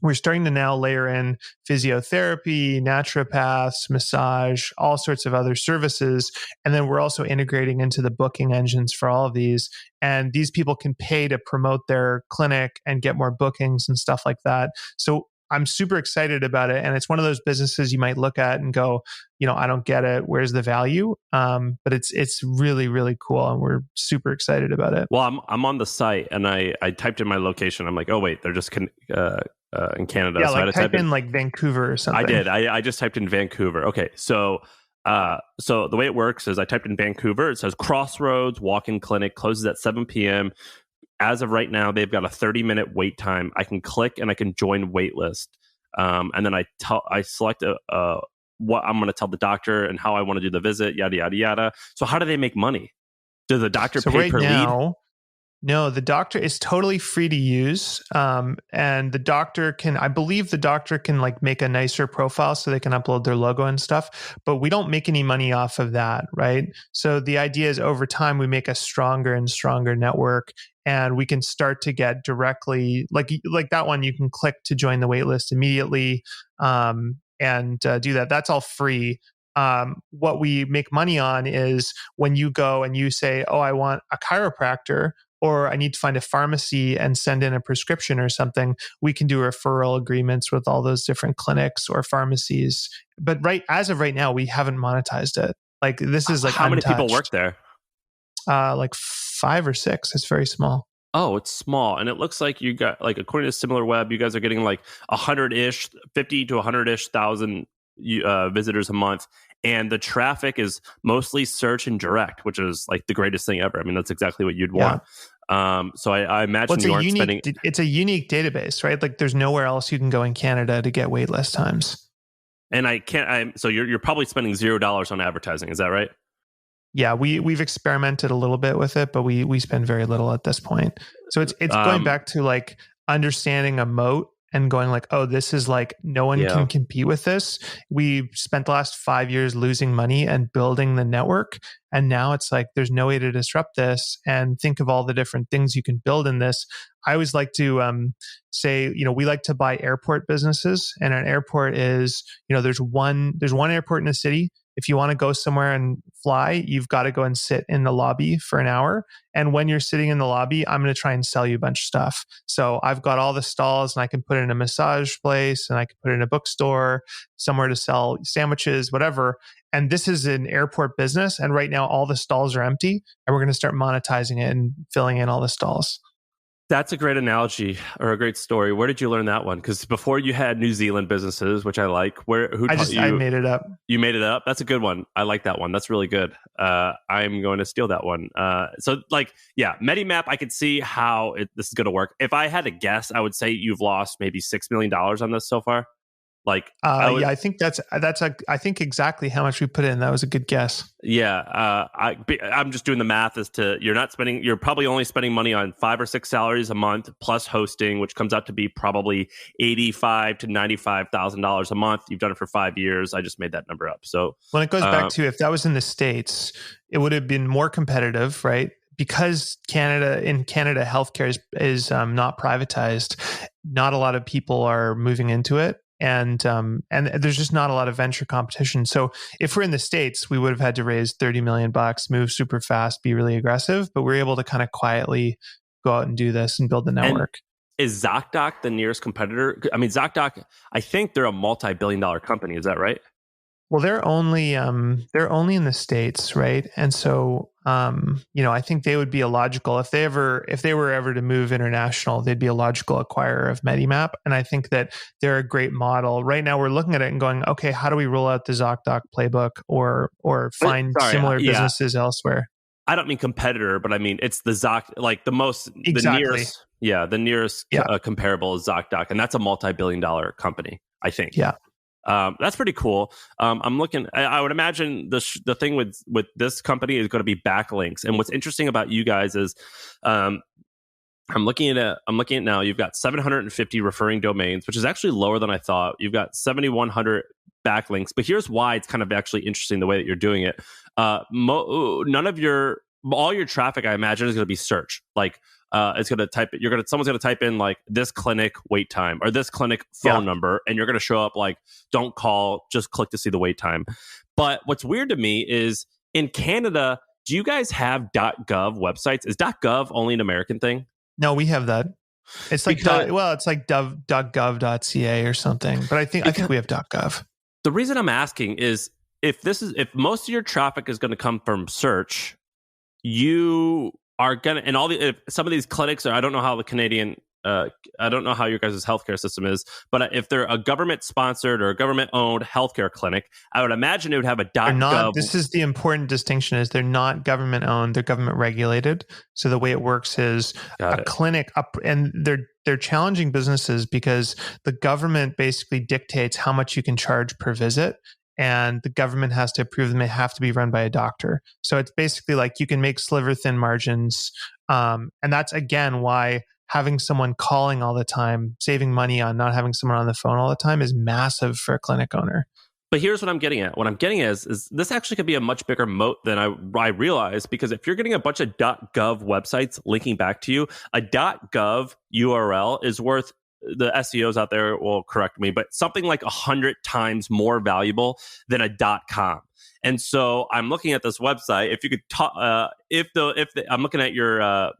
we're starting to now layer in physiotherapy, naturopaths, massage, all sorts of other services. And then we're also integrating into the booking engines for all of these. And these people can pay to promote their clinic and get more bookings and stuff like that. So I'm super excited about it. And it's one of those businesses you might look at and go, I don't get it. Where's the value? But it's really, really cool. And we're super excited about it. Well, I'm on the site and I typed in my location. I'm like, oh, wait, they're just in Canada. Yeah, so like type in like Vancouver or something. I did. I just typed in Vancouver. Okay. So the way it works is I typed in Vancouver. It says Crossroads Walk-in Clinic closes at 7 p.m. As of right now, they've got a 30-minute wait time. I can click and I can join waitlist. And then I select what I'm going to tell the doctor and how I want to do the visit, yada, yada, yada. So how do they make money? Does the doctor pay per lead? No, the doctor is totally free to use. And the doctor I believe the doctor can like make a nicer profile so they can upload their logo and stuff, but we don't make any money off of that, right? So the idea is over time, we make a stronger and stronger network, and we can start to get directly, like that one, you can click to join the waitlist immediately and do that. That's all free. What we make money on is when you go and you say, "Oh, I want a chiropractor," or "I need to find a pharmacy and send in a prescription or something," we can do referral agreements with all those different clinics or pharmacies. But as of right now, we haven't monetized it. Like, this is like how untouched. many people work there? Like 5 or 6. It's very small. Oh, it's small. And it looks like you got, like, according to SimilarWeb, you guys are getting like 100-ish, 50 to 100-ish thousand visitors a month. and the traffic is mostly search and direct, which is like the greatest thing ever. I mean, that's exactly what you'd want. So I imagine you aren't spending. It's a unique database, right? Like there's nowhere else you can go in Canada to get wait list times. And so you're probably spending $0 on advertising. Is that right? Yeah, we've experimented a little bit with it, but we spend very little at this point. So it's going back to like understanding a moat and going like, oh, this is like no one can compete with this. We spent the last 5 years losing money and building the network. And now it's like, there's no way to disrupt this. And think of all the different things you can build in this. I always like to say, we like to buy airport businesses. And an airport is, there's one airport in a city. If you want to go somewhere and fly, you've got to go and sit in the lobby for an hour. And when you're sitting in the lobby, I'm going to try and sell you a bunch of stuff. So I've got all the stalls and I can put it in a massage place and I can put it in a bookstore, somewhere to sell sandwiches, whatever. And this is an airport business. And right now all the stalls are empty and we're going to start monetizing it and filling in all the stalls. That's a great analogy or a great story. Where did you learn that one? Because before you had New Zealand businesses, which I like. I made it up. You made it up. That's a good one. I like that one. That's really good. I'm going to steal that one. Medimap. I could see how this is going to work. If I had to guess, I would say you've lost maybe $6 million on this so far. I think I think exactly how much we put in. That was a good guess. Yeah. I'm just doing the math as to you're probably only spending money on 5 or 6 salaries a month plus hosting, which comes out to be probably $85,000 to $95,000 a month. You've done it for 5 years. I just made that number up. So when it goes back to, if that was in the States, it would have been more competitive, right? Because in Canada, healthcare is not privatized. Not a lot of people are moving into it. And there's just not a lot of venture competition. So if we're in the States, we would have had to raise $30 million, move super fast, be really aggressive, but we're able to kind of quietly go out and do this and build the network. And is ZocDoc the nearest competitor? I mean, ZocDoc, I think they're a multi-billion-dollar company. Is that right? Well, they're only in the States, right? And so, I think they would be a logical, if they were ever to move international, they'd be a logical acquirer of Medimap. And I think that they're a great model. Right now, we're looking at it and going, okay, how do we roll out the ZocDoc playbook or find similar businesses elsewhere? I don't mean competitor, but I mean it's the like the most exactly. the nearest comparable is ZocDoc, and that's a multi-billion-dollar company, I think. Yeah. That's pretty cool. I'm looking. I would imagine the thing with this company is going to be backlinks. And what's interesting about you guys is, I'm looking at now. You've got 750 referring domains, which is actually lower than I thought. You've got 7,100 backlinks. But here's why it's kind of actually interesting the way that you're doing it. All your traffic, I imagine, is going to be search. Like it's going to someone's going to type in like this clinic wait time or this clinic phone number, and you're going to show up like, don't call, just click to see the wait time. But what's weird to me is in Canada, do you guys have .gov websites? Is .gov only an American thing? No, we have that. It's like it's like .gov.ca or something. But I think we have .gov. The reason I'm asking is if most of your traffic is going to come from search, you are gonna, and some of these clinics I don't know how the Canadian, I don't know how your guys' healthcare system is, but if they're a government sponsored or a government owned healthcare clinic, I would imagine it would have a .gov. This is the important distinction: is they're not government owned; they're government regulated. So the way it works is clinic up, and they're challenging businesses because the government basically dictates how much you can charge per visit. And the government has to approve them. They have to be run by a doctor. So it's basically like you can make sliver thin margins. And that's, again, why having someone calling all the time, saving money on not having someone on the phone all the time is massive for a clinic owner. But here's what I'm getting at. What I'm getting at is this actually could be a much bigger moat than I realized, because if you're getting a bunch of .gov websites linking back to you, a .gov URL is worth, the SEOs out there will correct me, but something like 100 times more valuable than a .com. And so I'm looking at this website. If you could talk, I'm looking at your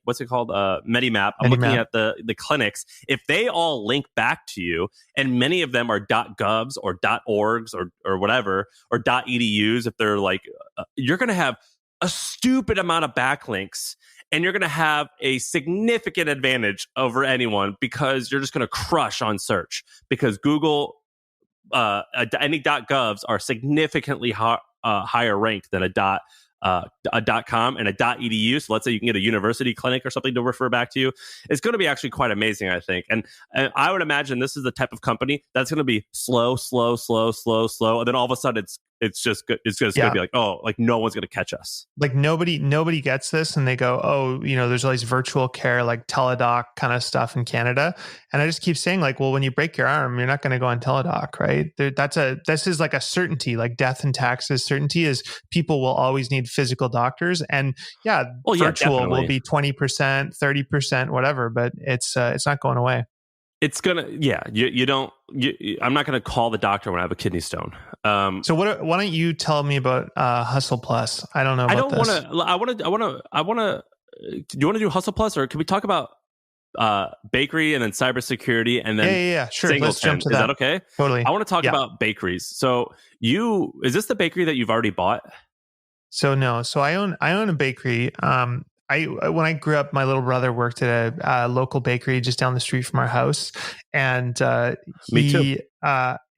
what's it called? Medimap. I'm looking at the clinics. If they all link back to you, and many of them are .govs or .orgs or whatever, or .edus, if they're like, you're going to have a stupid amount of backlinks. And you're going to have a significant advantage over anyone because you're just going to crush on search, because Google any .govs are significantly higher ranked than a .com and a .edu. So let's say you can get a university clinic or something to refer back to you. It's going to be actually quite amazing, I think. And I would imagine this is the type of company that's going to be slow. And then all of a sudden it's just going to be like, oh, like no one's going to catch us. Like nobody gets this, and they go, oh, there's all these virtual care, like Teladoc kind of stuff in Canada. And I just keep saying, like, well, when you break your arm, you're not going to go on Teladoc, right? This is like a certainty, like death and taxes certainty is people will always need physical doctors. And virtual will be 20%, 30%, whatever, but it's not going away. It's gonna, I'm not gonna call the doctor when I have a kidney stone. So why don't you tell me about Hustle Plus? I don't know. I want to. Do you want to do Hustle Plus, or can we talk about bakery and then cybersecurity and then yeah, sure. Singleton? Let's jump to that. Is that okay? Totally. I want to talk about bakeries. So is this the bakery that you've already bought? So no. So I own a bakery. When I grew up, my little brother worked at a local bakery just down the street from our house, and Me too.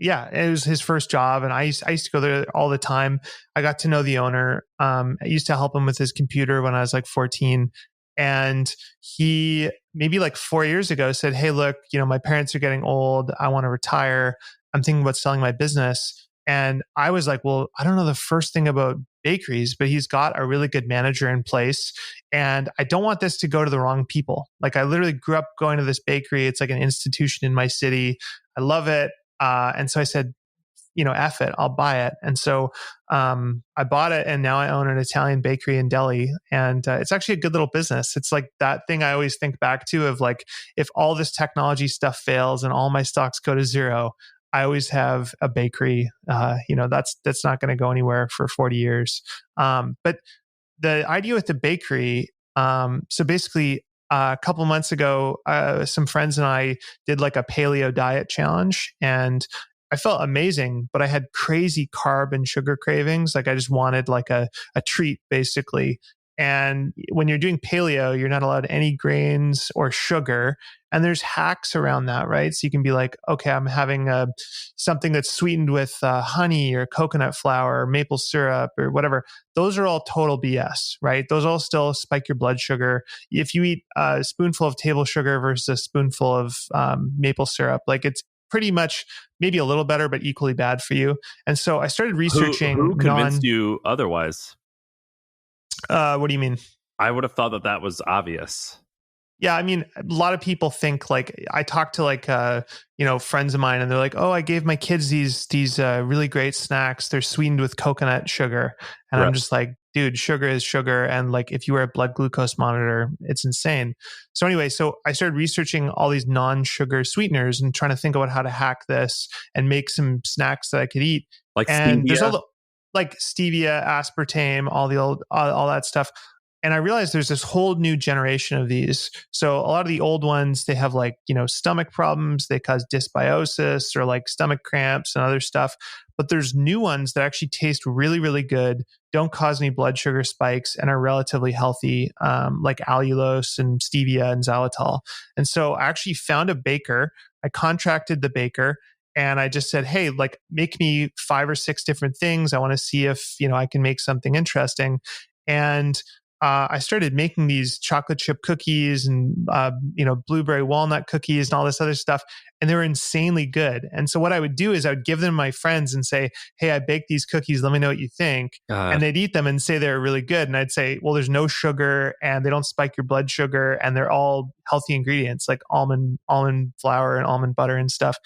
It was his first job, and I used to go there all the time. I got to know the owner. I used to help him with his computer when I was like 14, and he maybe like 4 years ago said, "Hey, look, my parents are getting old. I want to retire. I'm thinking about selling my business." And I was like, well, I don't know the first thing about bakeries, but he's got a really good manager in place. And I don't want this to go to the wrong people. Like, I literally grew up going to this bakery. It's like an institution in my city. I love it. And so I said, F it, I'll buy it. And so I bought it, and now I own an Italian bakery in Delhi. And it's actually a good little business. It's like that thing I always think back to of like, if all this technology stuff fails and all my stocks go to zero, I always have a bakery. That's not going to go anywhere for 40 years. But the idea with the bakery, so basically a couple months ago, some friends and I did like a paleo diet challenge, and I felt amazing, but I had crazy carb and sugar cravings. Like I just wanted like a treat basically. And when you're doing paleo, you're not allowed any grains or sugar. And there's hacks around that, right? So you can be like, okay, I'm having something that's sweetened with honey or coconut flour or maple syrup or whatever. Those are all total BS, right? Those all still spike your blood sugar. If you eat a spoonful of table sugar versus a spoonful of maple syrup, like it's pretty much maybe a little better, but equally bad for you. And so I started researching. Who convinced you otherwise? What do you mean? I would have thought that was obvious. Yeah, I mean, a lot of people think like I talk to like friends of mine, and they're like, "Oh, I gave my kids these really great snacks. They're sweetened with coconut sugar," and right. I'm just like, "Dude, sugar is sugar, and like if you wear a blood glucose monitor, it's insane." So anyway, so I started researching all these non-sugar sweeteners and trying to think about how to hack this and make some snacks that I could eat. Like and stevia? There's all like stevia, aspartame, all that stuff. And I realized there's this whole new generation of these. So a lot of the old ones, they have like, stomach problems. They cause dysbiosis or like stomach cramps and other stuff. But there's new ones that actually taste really, really good, don't cause any blood sugar spikes, and are relatively healthy, like allulose and stevia and xylitol. And so I actually found a baker. I contracted the baker. And I just said, hey, like make me 5 or 6 different things. I want to see if, I can make something interesting. And I started making these chocolate chip cookies and, blueberry walnut cookies and all this other stuff. And they were insanely good. And so what I would do is I would give them to my friends and say, hey, I baked these cookies. Let me know what you think. And they'd eat them and say they're really good. And I'd say, well, there's no sugar and they don't spike your blood sugar. And they're all healthy ingredients like almond flour and almond butter and stuff.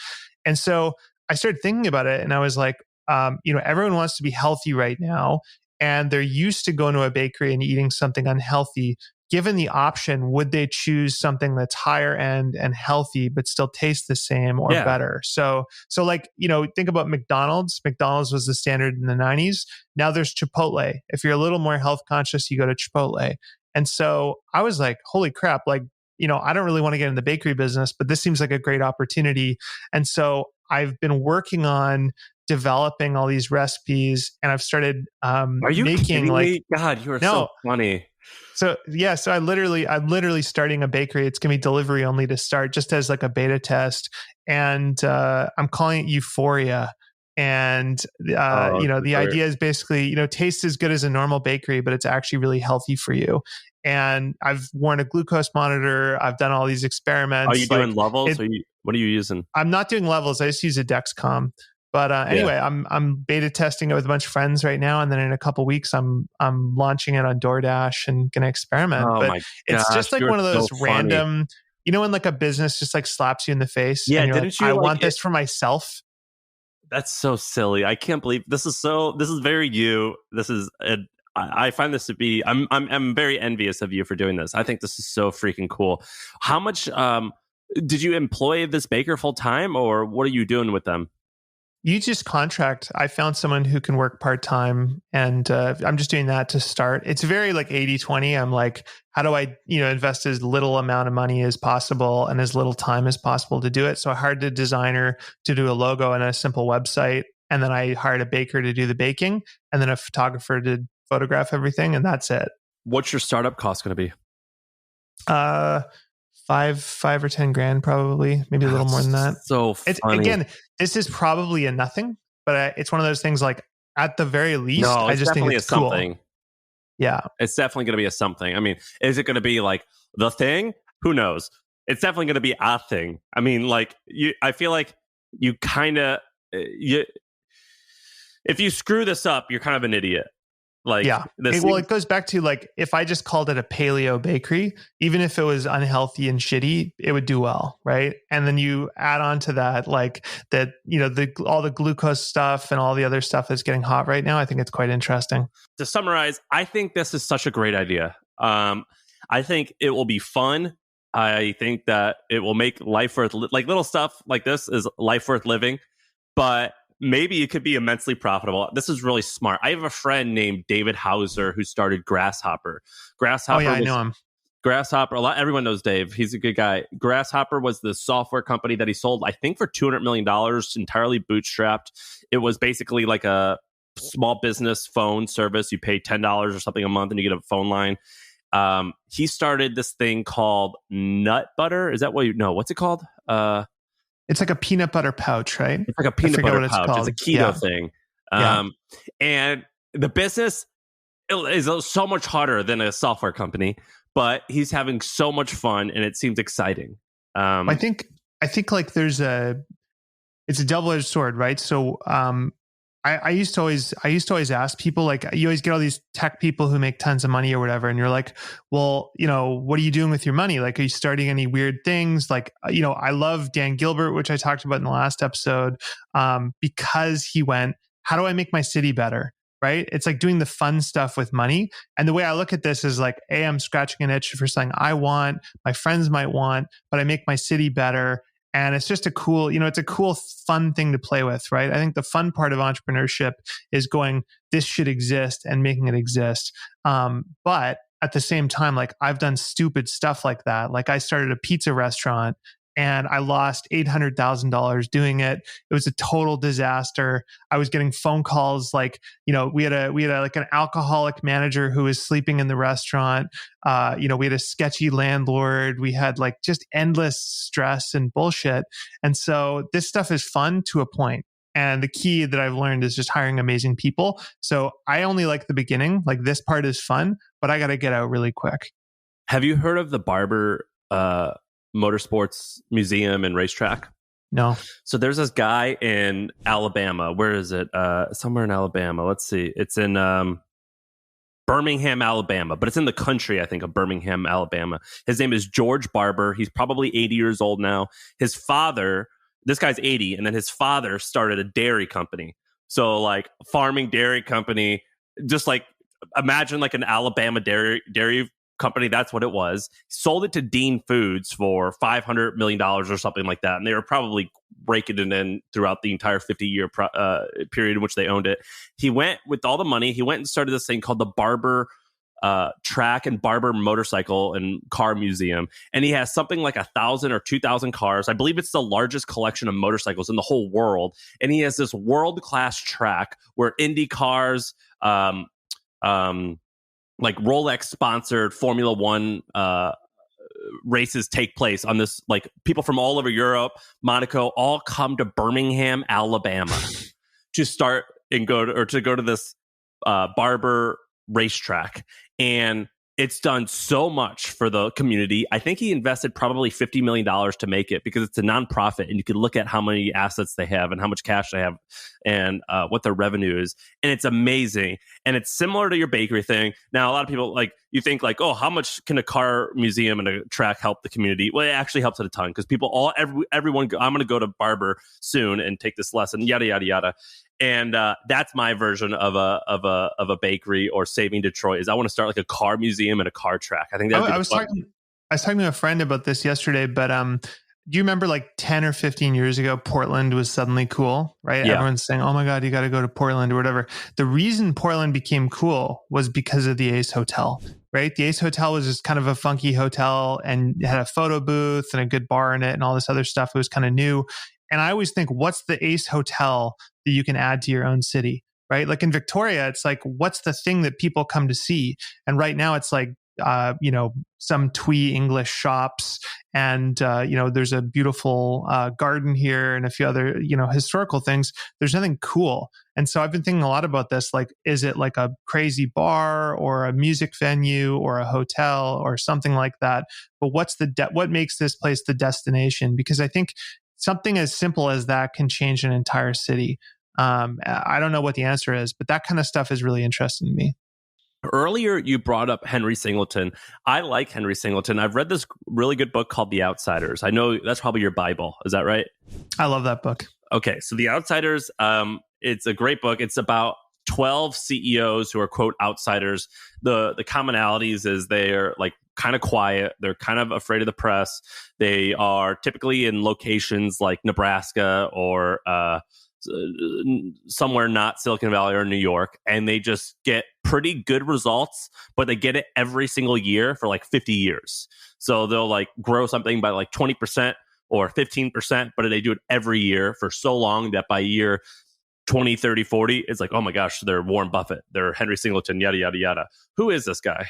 And so I started thinking about it, and I was like, everyone wants to be healthy right now, and they're used to going to a bakery and eating something unhealthy. Given the option, would they choose something that's higher end and healthy, but still taste the same or better? So like, think about McDonald's. McDonald's was the standard in the 90s. Now there's Chipotle. If you're a little more health conscious, you go to Chipotle. And so I was like, holy crap, like, I don't really want to get in the bakery business, but this seems like a great opportunity. And so I've been working on developing all these recipes, and I've started Are you making like me? God, you are so funny. So I'm literally starting a bakery. It's gonna be delivery only to start, just as like a beta test. And I'm calling it Euphoria. And for the sure. idea is basically, taste as good as a normal bakery, but it's actually really healthy for you. And I've worn a glucose monitor. I've done all these experiments. Are you doing levels? What are you using? I'm not doing levels. I just use a Dexcom. But anyway, I'm beta testing it with a bunch of friends right now, and then in a couple weeks, I'm launching it on DoorDash and gonna experiment. Oh but my it's gosh, just like you're one of those so random, when like a business just like slaps you in the face. Yeah, and you're didn't like, you I like want it? this for myself. That's so silly. I can't believe this is very you. I find this to be, I'm very envious of you for doing this. I think this is so freaking cool. How much did you employ this baker full time, or what are you doing with them? You just contract. I found someone who can work part-time, and I'm just doing that to start. It's very like 80-20. I'm like, how do I, invest as little amount of money as possible and as little time as possible to do it? So I hired a designer to do a logo and a simple website. And then I hired a baker to do the baking, and then a photographer to photograph everything. And that's it. What's your startup cost going to be? $5 or 10 grand, probably, maybe a little more than that. So funny. Again, this is probably a nothing, but it's one of those things like at the very least, I just think it's cool. Something. Yeah. It's definitely going to be a something. I mean, is it going to be like the thing? Who knows? It's definitely going to be a thing. I mean, like I feel like you kind of, if you screw this up, you're kind of an idiot. Like, yeah. It goes back to like, if I just called it a paleo bakery, even if it was unhealthy and shitty, it would do well. Right. And then you add on to that, like that, all the glucose stuff and all the other stuff that's getting hot right now. I think it's quite interesting. To summarize, I think this is such a great idea. I think it will be fun. I think that it will make life worth, like little stuff like this is life worth living, but maybe it could be immensely profitable. This is really smart. I have a friend named David Hauser who started Grasshopper. Oh yeah, I know him. Grasshopper, everyone knows Dave. He's a good guy. Grasshopper was the software company that he sold, I think, for $200 million, entirely bootstrapped. It was basically like a small business phone service. You pay $10 or something a month and you get a phone line. He started this thing called Nut Butter. Is that what what's it called? It's like a peanut butter pouch, right? It's like a peanut butter pouch. It's a keto thing. And the business is so much harder than a software company, but he's having so much fun and it seems exciting. I think like it's a double-edged sword, right? So I used to always ask people, like, you always get all these tech people who make tons of money or whatever. And you're like, well, what are you doing with your money? Like, are you starting any weird things? Like, I love Dan Gilbert, which I talked about in the last episode, because he went, how do I make my city better? Right? It's like doing the fun stuff with money. And the way I look at this is like, I'm scratching an itch for something I want, my friends might want, but I make my city better. And it's just a cool, it's a cool, fun thing to play with, right? I think the fun part of entrepreneurship is going, this should exist and making it exist. But at the same time, like I've done stupid stuff like that. Like I started a pizza restaurant and I lost $800,000 doing it. It was a total disaster. I was getting phone calls like, we had like an alcoholic manager who was sleeping in the restaurant. We had a sketchy landlord. We had like just endless stress and bullshit. And so this stuff is fun to a point. And the key that I've learned is just hiring amazing people. So I only like the beginning. Like this part is fun, but I got to get out really quick. Have you heard of the Barber Motorsports Museum and Racetrack? No. So there's this guy in Alabama. Where is it? Somewhere in Alabama. Let's see. It's in Birmingham, Alabama, but it's in the country, I think, of Birmingham, Alabama. His name is George Barber. He's probably 80 years old now. His father, this guy's 80, and then his father started a dairy company. So like farming dairy company, just like imagine like an Alabama dairy company. That's what it was. Sold it to Dean Foods for $500 million or something like that. And they were probably raking it in throughout the entire 50-year period in which they owned it. He went with all the money. He went and started this thing called the Barber Track and Barber Motorcycle and Car Museum. And he has something like 1,000 or 2,000 cars. I believe it's the largest collection of motorcycles in the whole world. And he has this world-class track where Indy cars, like Rolex sponsored Formula One races take place on this. Like people from all over Europe, Monaco, all come to Birmingham, Alabama to start and go to this barber racetrack, and it's done so much for the community. I think he invested probably $50 million to make it, because it's a nonprofit, and you can look at how many assets they have and how much cash they have and what their revenue is. And it's amazing. And it's similar to your bakery thing. Now, a lot of people, like, you think like, oh, how much can a car museum and a track help the community? Well, it actually helps it a ton, because people, everyone, I'm going to go to barber soon and take this lesson, yada, yada, yada. And that's my version of a bakery or saving Detroit. Is I want to start like a car museum and a car track. I think that I was talking to a friend about this yesterday, but do you remember like 10 or 15 years ago, Portland was suddenly cool, right? Yeah. Everyone's saying, oh my God, you got to go to Portland or whatever. The reason Portland became cool was because of the Ace Hotel, right? The Ace Hotel was just kind of a funky hotel and it had a photo booth and a good bar in it and all this other stuff. It was kind of new. And I always think, what's the Ace Hotel that you can add to your own city, right? Like in Victoria, it's like, what's the thing that people come to see? And right now it's like, some twee English shops and, there's a beautiful garden here and a few other, historical things. There's nothing cool. And so I've been thinking a lot about this. Like, is it like a crazy bar or a music venue or a hotel or something like that? But what makes this place the destination? Because I think something as simple as that can change an entire city. I don't know what the answer is, but that kind of stuff is really interesting to me. Earlier, you brought up Henry Singleton. I like Henry Singleton. I've read this really good book called The Outsiders. I know that's probably your Bible. Is that right? I love that book. Okay, so The Outsiders, it's a great book. It's about 12 CEOs who are, quote, outsiders. The commonalities is they're like kind of quiet. They're kind of afraid of the press. They are typically in locations like Nebraska or somewhere not Silicon Valley or New York, and they just get pretty good results, but they get it every single year for like 50 years. So they'll like grow something by like 20% or 15%, but they do it every year for so long that by year 20, 30, 40, it's like, oh my gosh, they're Warren Buffett, they're Henry Singleton, yada, yada, yada. Who is this guy?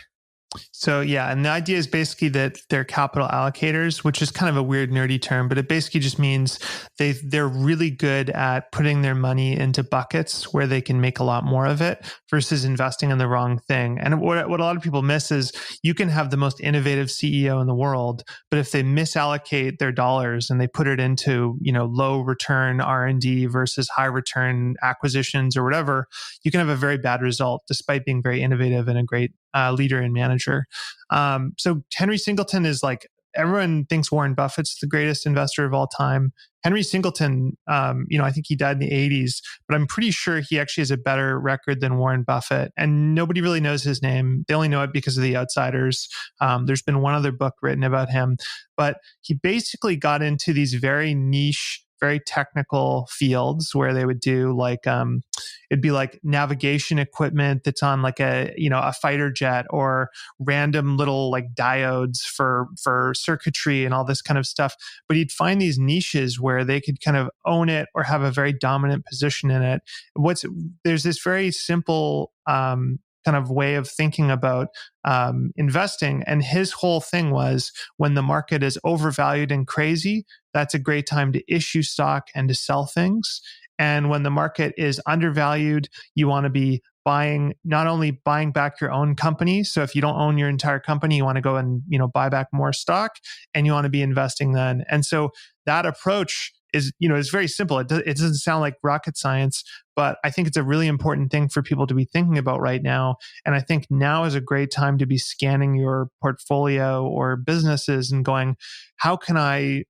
So yeah, and the idea is basically that they're capital allocators, which is kind of a weird nerdy term, but it basically just means they're really good at putting their money into buckets where they can make a lot more of it versus investing in the wrong thing. And what a lot of people miss is you can have the most innovative CEO in the world, but if they misallocate their dollars and they put it into, low return R&D versus high return acquisitions or whatever, you can have a very bad result despite being very innovative and a great leader and manager. So Henry Singleton is like, everyone thinks Warren Buffett's the greatest investor of all time. Henry Singleton, I think he died in the 80s, but I'm pretty sure he actually has a better record than Warren Buffett. And nobody really knows his name. They only know it because of The Outsiders. There's been one other book written about him, but he basically got into these very niche, very technical fields where they would do like, it'd be like navigation equipment that's on like a fighter jet, or random little like diodes for circuitry and all this kind of stuff. But he'd find these niches where they could kind of own it or have a very dominant position in it. There's this very simple, kind of way of thinking about investing. And his whole thing was, when the market is overvalued and crazy, that's a great time to issue stock and to sell things. And when the market is undervalued, you want to be not only buying back your own company. So if you don't own your entire company, you want to go and, buy back more stock, and you want to be investing then. And so that approach is very simple. It doesn't sound like rocket science, but I think it's a really important thing for people to be thinking about right now. And I think now is a great time to be scanning your portfolio or businesses and going, how can I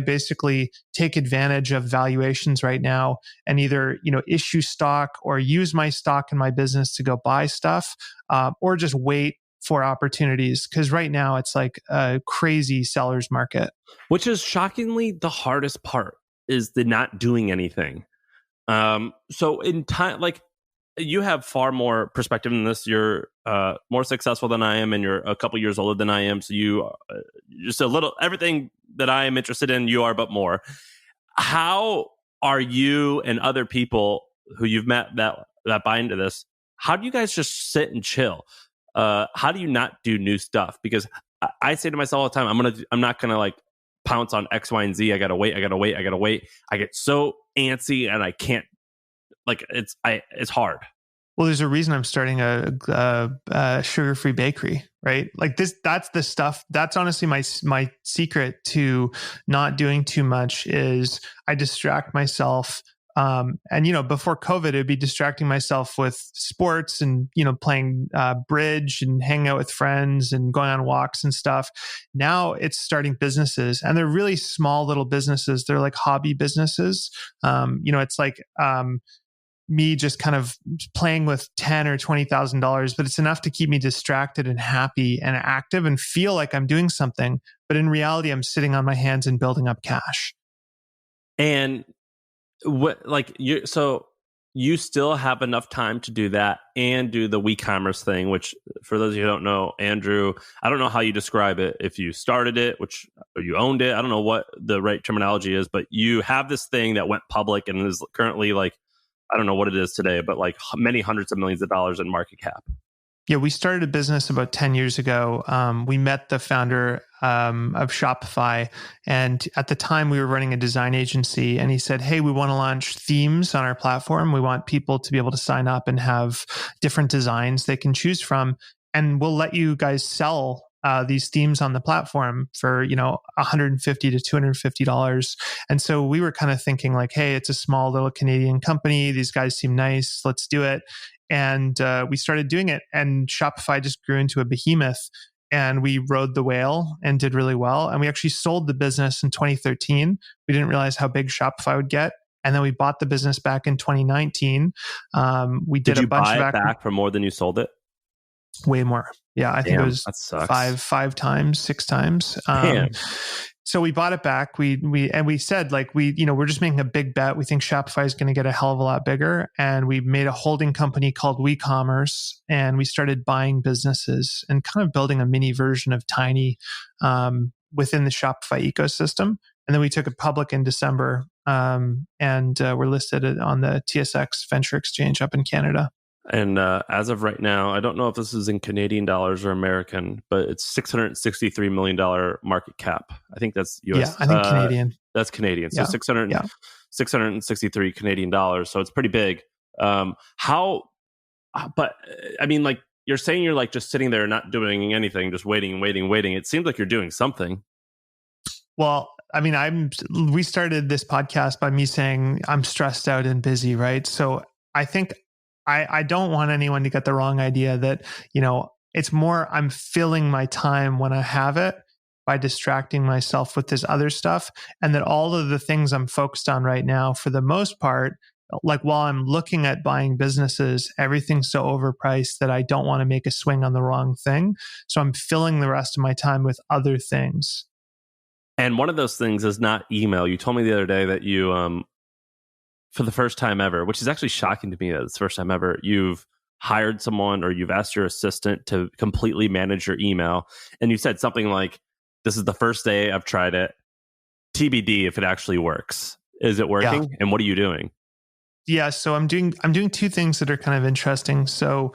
basically take advantage of valuations right now and either, issue stock or use my stock in my business to go buy stuff, or just wait for opportunities? Because right now it's like a crazy seller's market. Which is shockingly the hardest part, is the not doing anything. So in time, like, you have far more perspective in this. You're more successful than I am, and you're a couple years older than I am. So you just a little, everything that I am interested in, you are, but more. How are you and other people who you've met that buy into this? How do you guys just sit and chill? How do you not do new stuff? Because I say to myself all the time, I'm not gonna like pounce on X, Y, and Z. I gotta wait. I get so antsy and I can't it's hard. Well, there's a reason I'm starting a sugar-free bakery, right? Like that's the stuff. That's honestly my secret to not doing too much is I distract myself. And before COVID, it'd be distracting myself with sports and playing bridge and hanging out with friends and going on walks and stuff. Now it's starting businesses, and they're really small little businesses. They're like hobby businesses. It's like me just kind of playing with $10,000 or $20,000, but it's enough to keep me distracted and happy and active and feel like I'm doing something. But in reality, I'm sitting on my hands and building up cash. And so you still have enough time to do that and do the WeCommerce thing, which for those of you who don't know, Andrew, I don't know how you describe it. If you started it, or you owned it, I don't know what the right terminology is, but you have this thing that went public and is currently I don't know what it is today, but many hundreds of millions of dollars in market cap. Yeah, we started a business about 10 years ago. We met the founder of Shopify. And at the time, we were running a design agency. And he said, hey, we want to launch themes on our platform. We want people to be able to sign up and have different designs they can choose from. And we'll let you guys sell these themes on the platform for, $150 to $250. And so we were kind of thinking hey, it's a small little Canadian company. These guys seem nice. Let's do it. And we started doing it, and Shopify just grew into a behemoth, and we rode the whale and did really well. And we actually sold the business in 2013. We didn't realize how big Shopify would get. And then we bought the business back in 2019. We did a bunch of back for more than you sold it? Way more. Yeah, I think it was five times, 6 times. So we bought it back. We said we're just making a big bet. We think Shopify is going to get a hell of a lot bigger. And we made a holding company called WeCommerce, and we started buying businesses and kind of building a mini version of Tiny within the Shopify ecosystem. And then we took it public in December, and we're listed on the TSX Venture Exchange up in Canada. And as of right now, I don't know if this is in Canadian dollars or American, but it's $663 million market cap. I think that's US. Yeah, I think Canadian. That's Canadian. So 663 Canadian dollars. So it's pretty big. But I mean, you're saying you're just sitting there not doing anything, just waiting. It seems like you're doing something. Well, I mean, we started this podcast by me saying I'm stressed out and busy, right? So I think I don't want anyone to get the wrong idea that, it's more I'm filling my time when I have it by distracting myself with this other stuff. And that all of the things I'm focused on right now, for the most part, while I'm looking at buying businesses, everything's so overpriced that I don't want to make a swing on the wrong thing. So I'm filling the rest of my time with other things. And one of those things is not email. You told me the other day that you, for the first time ever, which is actually shocking to me that it's the first time ever, you've hired someone or you've asked your assistant to completely manage your email. And you said something like, this is the first day I've tried it. TBD if it actually works. Is it working? Yeah. And what are you doing? Yeah, so I'm doing 2 things that are kind of interesting. So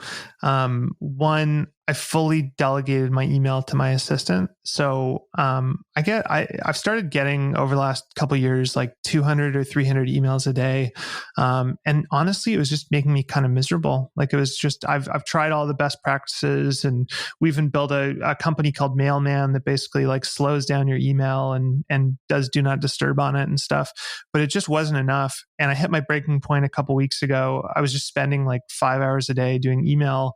one, I fully delegated my email to my assistant. So I've started getting over the last couple of years 200 or 300 emails a day, and honestly, it was just making me kind of miserable. It was just I've tried all the best practices, and we even built a company called Mailman that basically slows down your email and does do not disturb on it and stuff. But it just wasn't enough, and I hit my breaking point a couple weeks ago. I was just spending 5 hours a day doing email.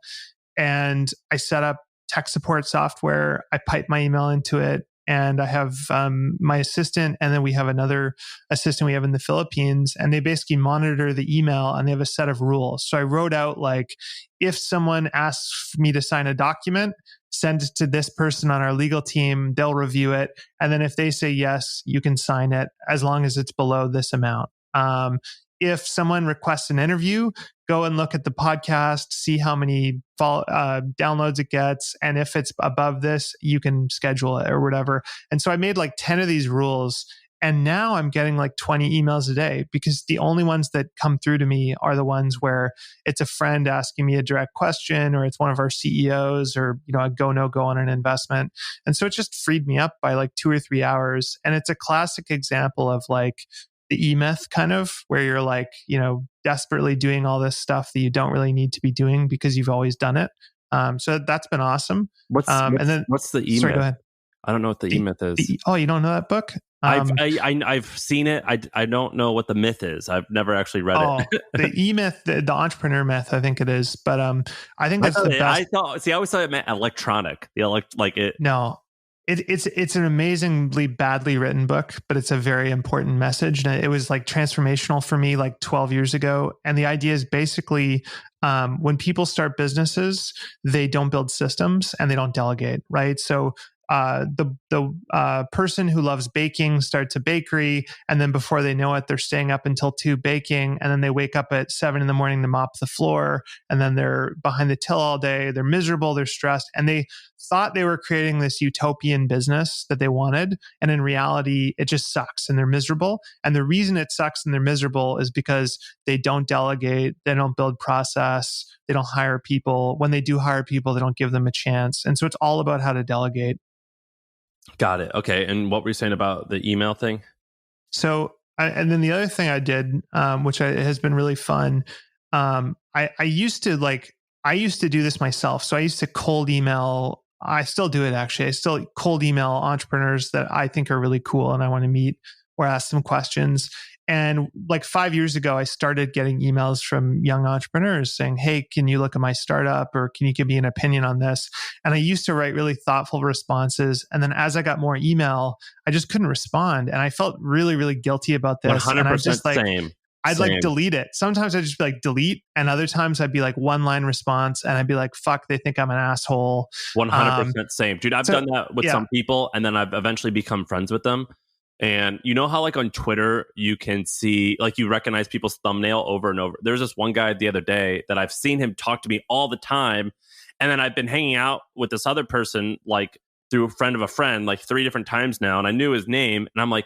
And I set up tech support software. I pipe my email into it, and I have my assistant, and then we have another assistant we have in the Philippines, and they basically monitor the email, and they have a set of rules. So I wrote out if someone asks me to sign a document, send it to this person on our legal team, they'll review it. And then if they say yes, you can sign it as long as it's below this amount. If someone requests an interview, go and look at the podcast, see how many downloads it gets. And if it's above this, you can schedule it or whatever. And so I made 10 of these rules. And now I'm getting 20 emails a day, because the only ones that come through to me are the ones where it's a friend asking me a direct question, or it's one of our CEOs, or, a go, no go on an investment. And so it just freed me up by 2 or 3 hours. And it's a classic example of the E-Myth kind of, where you're desperately doing all this stuff that you don't really need to be doing because you've always done it. So that's been awesome. What's the E-Myth? Sorry, go ahead. I don't know what the E-Myth is. Oh, you don't know that book? I've seen it. I don't know what the myth is. I've never actually read it. The E-Myth, the entrepreneur myth, I think it is. But I think that's the best. I always thought it meant electronic. No, it's an amazingly badly written book, but it's a very important message. And it was like transformational for me like 12 years ago. And the idea is basically when people start businesses, they don't build systems and they don't delegate, right? So the person who loves baking starts a bakery, and then before they know it, they're staying up until 2 baking, and then they wake up at 7 in the morning to mop the floor, and then they're behind the till all day. They're miserable, they're stressed, and they thought they were creating this utopian business that they wanted, and in reality, it just sucks, and they're miserable. And the reason it sucks and they're miserable is because they don't delegate, they don't build process, they don't hire people. When they do hire people, they don't give them a chance, and so it's all about how to delegate. Got it. Okay. And what were you saying about the email thing? So, and then the other thing I did, which has been really fun, I used to do this myself. So I used to cold email. I still do it actually. I still cold email entrepreneurs that I think are really cool and I want to meet or ask them questions. And like 5 years ago, I started getting emails from young entrepreneurs saying, hey, can you look at my startup or can you give me an opinion on this? And I used to write really thoughtful responses. And then as I got more email, I just couldn't respond. And I felt really, really guilty about this. 100% and I just same. I'd like delete it. Sometimes I'd just be like delete. And other times I'd be like 1-line response and I'd be like, fuck, they think I'm an asshole. 100% same. Dude, I've done that with some people and then I've eventually become friends with them. And you know how like on Twitter, you can see, like you recognize people's thumbnail over and over. There's this one guy the other day that I've seen him talk to me all the time. And then I've been hanging out with this other person, like through a friend of a friend, like 3 different times now. And I knew his name. And I'm like,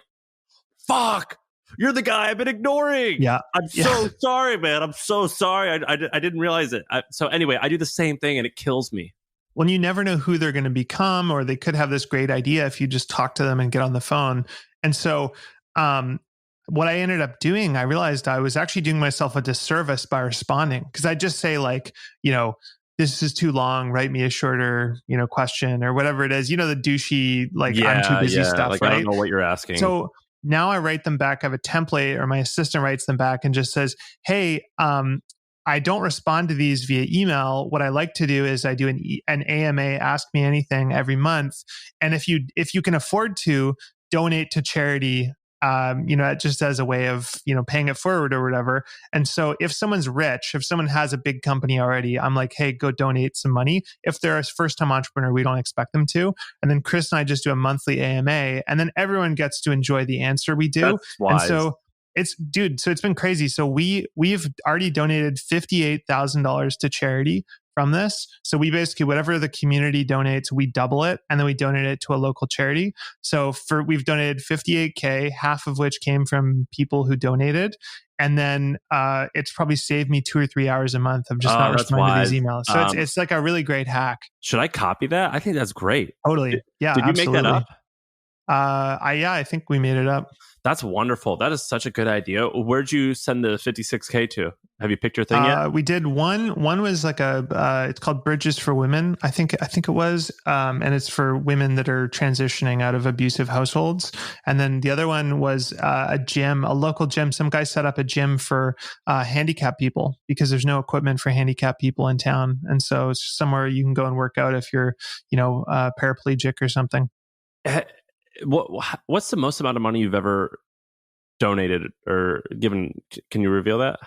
fuck, you're the guy I've been ignoring. Yeah. I'm so sorry, man. I'm so sorry. I didn't realize it. So anyway, I do the same thing and it kills me. Well, you never know who they're going to become, or they could have this great idea if you just talk to them and get on the phone. And so what I ended up doing, I realized I was actually doing myself a disservice by responding, because I just say like, this is too long, write me a shorter, question or whatever it is, the douchey, like I'm too busy stuff, like, right? I don't know what you're asking. So now I write them back. I have a template, or my assistant writes them back and just says, hey, I don't respond to these via email. What I like to do is I do an AMA, ask me anything, every month. And if you can afford to, donate to charity, just as a way of, paying it forward or whatever. And so if someone's rich, if someone has a big company already, I'm like, hey, go donate some money. If they're a first-time entrepreneur, we don't expect them to. And then Chris and I just do a monthly AMA, and then everyone gets to enjoy the answer we do. That's wise. And so it's been crazy. So we've already donated $58,000 to charity from this. So we basically, whatever the community donates, we double it and then we donate it to a local charity. So we've donated $58K, half of which came from people who donated. And then it's probably saved me 2 or 3 hours a month of just not responding to these emails. So it's like a really great hack. Should I copy that? I think that's great. Totally. Yeah. Did you make that up? I think we made it up. That's wonderful. That is such a good idea. Where'd you send the 56K to? Have you picked your thing yet? We did one. One was like it's called Bridges for Women. I think it was, and it's for women that are transitioning out of abusive households. And then the other one was a local gym. Some guy set up a gym for handicapped people because there's no equipment for handicapped people in town, and so it's somewhere you can go and work out if you're, paraplegic or something. What's the most amount of money you've ever donated or given? Can you reveal that?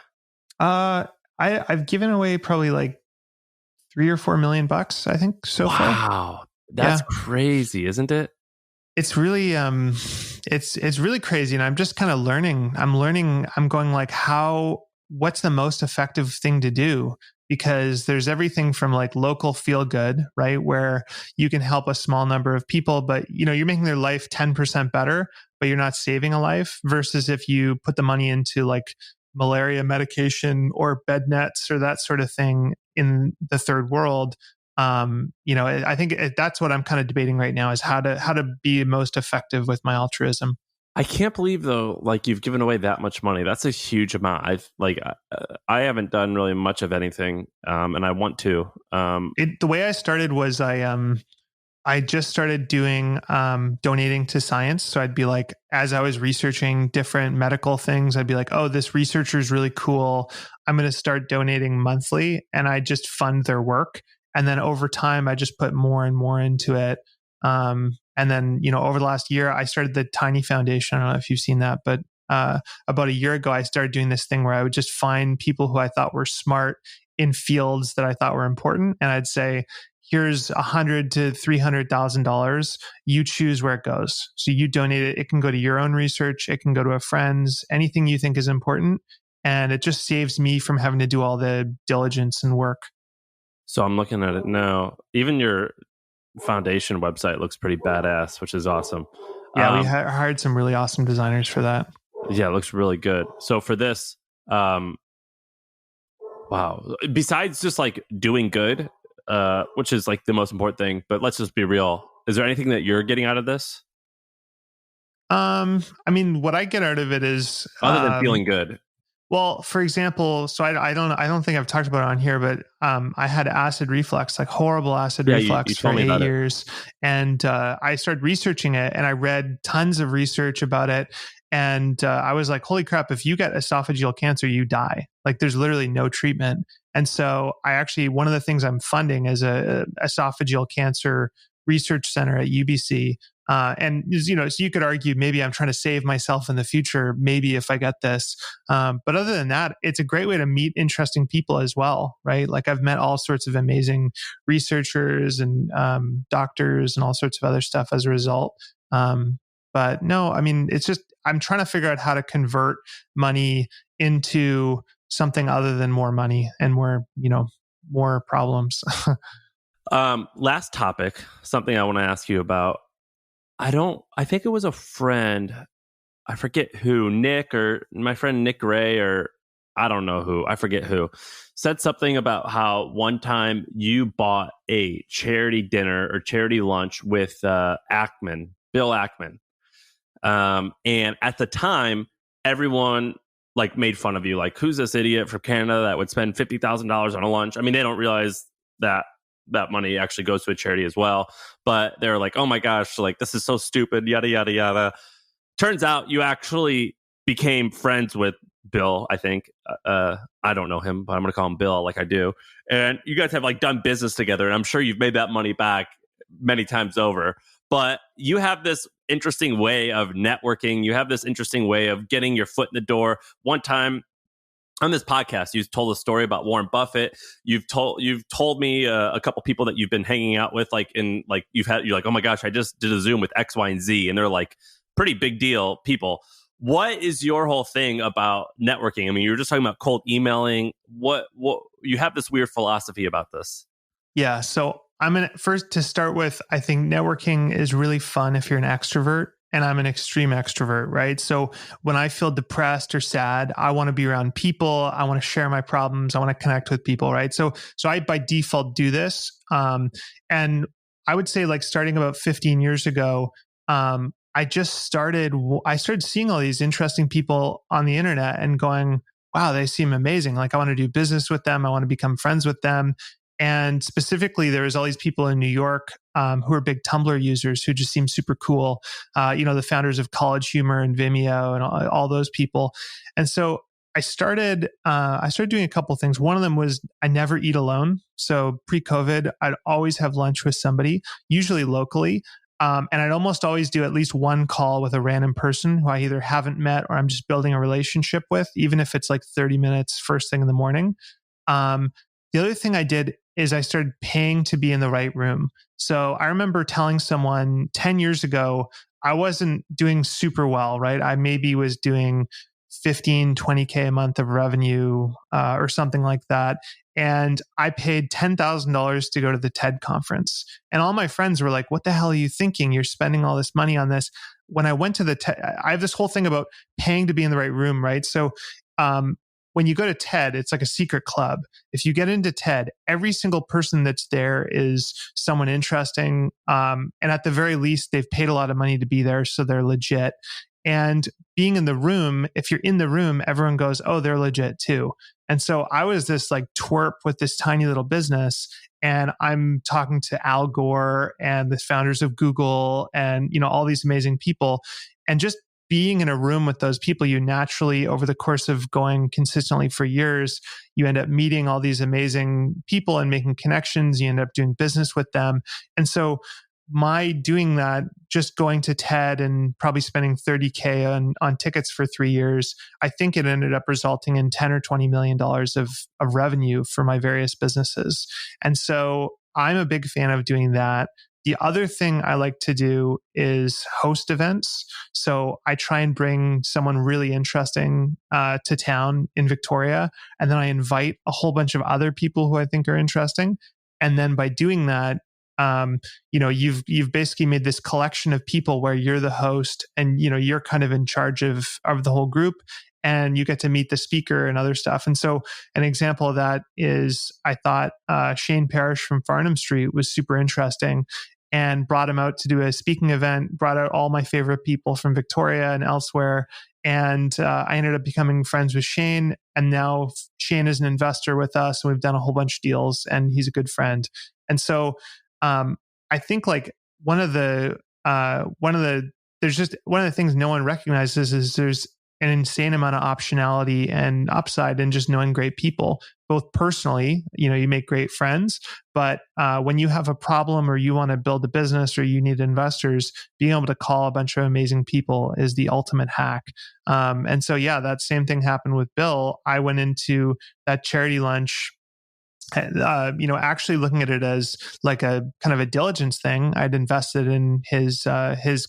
I've given away probably like $3 or $4 million, I think, so far. Wow, that's crazy, isn't it? It's really it's really crazy, and I'm just kind of learning. I'm going like, what's the most effective thing to do? Because there's everything from like local feel good, right? Where you can help a small number of people, but you're making their life 10% better, but you're not saving a life, versus if you put the money into like malaria medication or bed nets or that sort of thing in the third world. I think that's what I'm kind of debating right now, is how to be most effective with my altruism. I can't believe though, like you've given away that much money. That's a huge amount. I haven't done really much of anything, and I want to. The way I started was I just started doing donating to science. So I'd be like, as I was researching different medical things, I'd be like, oh, this researcher is really cool. I'm going to start donating monthly, and I just fund their work. And then over time, I just put more and more into it. And then, over the last year, I started the Tiny Foundation. I don't know if you've seen that, but about a year ago, I started doing this thing where I would just find people who I thought were smart in fields that I thought were important. And I'd say, here's $100,000 to $300,000. You choose where it goes. So you donate it. It can go to your own research. It can go to a friend's, anything you think is important. And it just saves me from having to do all the diligence and work. So I'm looking at it now. Even your foundation website looks pretty badass, which is awesome. Yeah, we hired some really awesome designers for that. Yeah, it looks really good. So for this, wow. Besides just like doing good, which is like the most important thing, but let's just be real. Is there anything that you're getting out of this? I mean, what I get out of it is other than feeling good. Well, for example, so I don't think I've talked about it on here, but I had acid reflux, like horrible acid reflux for 8 years. And I started researching it, and I read tons of research about it. And I was like, holy crap, if you get esophageal cancer, you die. Like there's literally no treatment. And so one of the things I'm funding is a esophageal cancer research center at UBC. And so you could argue maybe I'm trying to save myself in the future, maybe if I get this. But other than that, it's a great way to meet interesting people as well, right? Like I've met all sorts of amazing researchers and doctors and all sorts of other stuff as a result. But no, I mean, it's just, I'm trying to figure out how to convert money into something other than more money and more problems. Last topic, something I want to ask you about. I think it was a friend, I forget who, Nick or my friend Nick Ray, or I don't know who, I forget who, said something about how one time you bought a charity dinner or charity lunch with Bill Ackman. And at the time, everyone like made fun of you, like, who's this idiot from Canada that would spend $50,000 on a lunch? I mean, they don't realize that money actually goes to a charity as well. But they're like, oh my gosh, like this is so stupid, yada, yada, yada. Turns out you actually became friends with Bill, I think. I don't know him, but I'm going to call him Bill like I do. And you guys have like done business together. And I'm sure you've made that money back many times over. But you have this interesting way of networking. You have this interesting way of getting your foot in the door. One time, on this podcast, you've told a story about Warren Buffett. You've told me a couple people that you've been hanging out with, you're like, oh my gosh, I just did a Zoom with X, Y, and Z, and they're like pretty big deal people. What is your whole thing about networking? I mean, you were just talking about cold emailing. What you have this weird philosophy about this? Yeah. So first to start with, I think networking is really fun if you're an extrovert. And I'm an extreme extrovert, right? So when I feel depressed or sad, I want to be around people. I want to share my problems. I want to connect with people, right? So I by default do this. And I would say like starting about 15 years ago, I started seeing all these interesting people on the internet and going, wow, they seem amazing. Like I want to do business with them. I want to become friends with them. And specifically, there was all these people in New York who are big Tumblr users who just seem super cool. The founders of College Humor and Vimeo and all those people. And so I started doing a couple of things. One of them was I never eat alone. So pre-COVID, I'd always have lunch with somebody, usually locally. And I'd almost always do at least one call with a random person who I either haven't met or I'm just building a relationship with, even if it's like 30 minutes first thing in the morning. The other thing I did is I started paying to be in the right room. So I remember telling someone 10 years ago, I wasn't doing super well, right? I maybe was doing 15, 20K a month of revenue or something like that. And I paid $10,000 to go to the TED conference. And all my friends were like, what the hell are you thinking? You're spending all this money on this. When I went to the TED, I have this whole thing about paying to be in the right room, right? So when you go to TED, it's like a secret club. If you get into TED, every single person that's there is someone interesting. And at the very least, they've paid a lot of money to be there. So they're legit. And being in the room, if you're in the room, everyone goes, oh, they're legit too. And so I was this like twerp with this tiny little business, and I'm talking to Al Gore and the founders of Google and, all these amazing people. And just being in a room with those people, you naturally, over the course of going consistently for years, you end up meeting all these amazing people and making connections. You end up doing business with them. And so my doing that, just going to TED and probably spending $30K on tickets for 3 years, I think it ended up resulting in $10 or $20 million of revenue for my various businesses. And so I'm a big fan of doing that. The other thing I like to do is host events. So I try and bring someone really interesting to town in Victoria, and then I invite a whole bunch of other people who I think are interesting. And then by doing that, you've basically made this collection of people where you're the host, and you're kind of in charge of the whole group, and you get to meet the speaker and other stuff. And so an example of that is, I thought Shane Parrish from Farnham Street was super interesting, and brought him out to do a speaking event, brought out all my favorite people from Victoria and elsewhere. And I ended up becoming friends with Shane. And now Shane is an investor with us, and we've done a whole bunch of deals, and he's a good friend. And so I think like one of the things no one recognizes is there's an insane amount of optionality and upside in just knowing great people, both personally, you make great friends, but when you have a problem or you want to build a business or you need investors, being able to call a bunch of amazing people is the ultimate hack. And so, that same thing happened with Bill. I went into that charity lunch, actually looking at it as like a kind of a diligence thing. I'd invested in his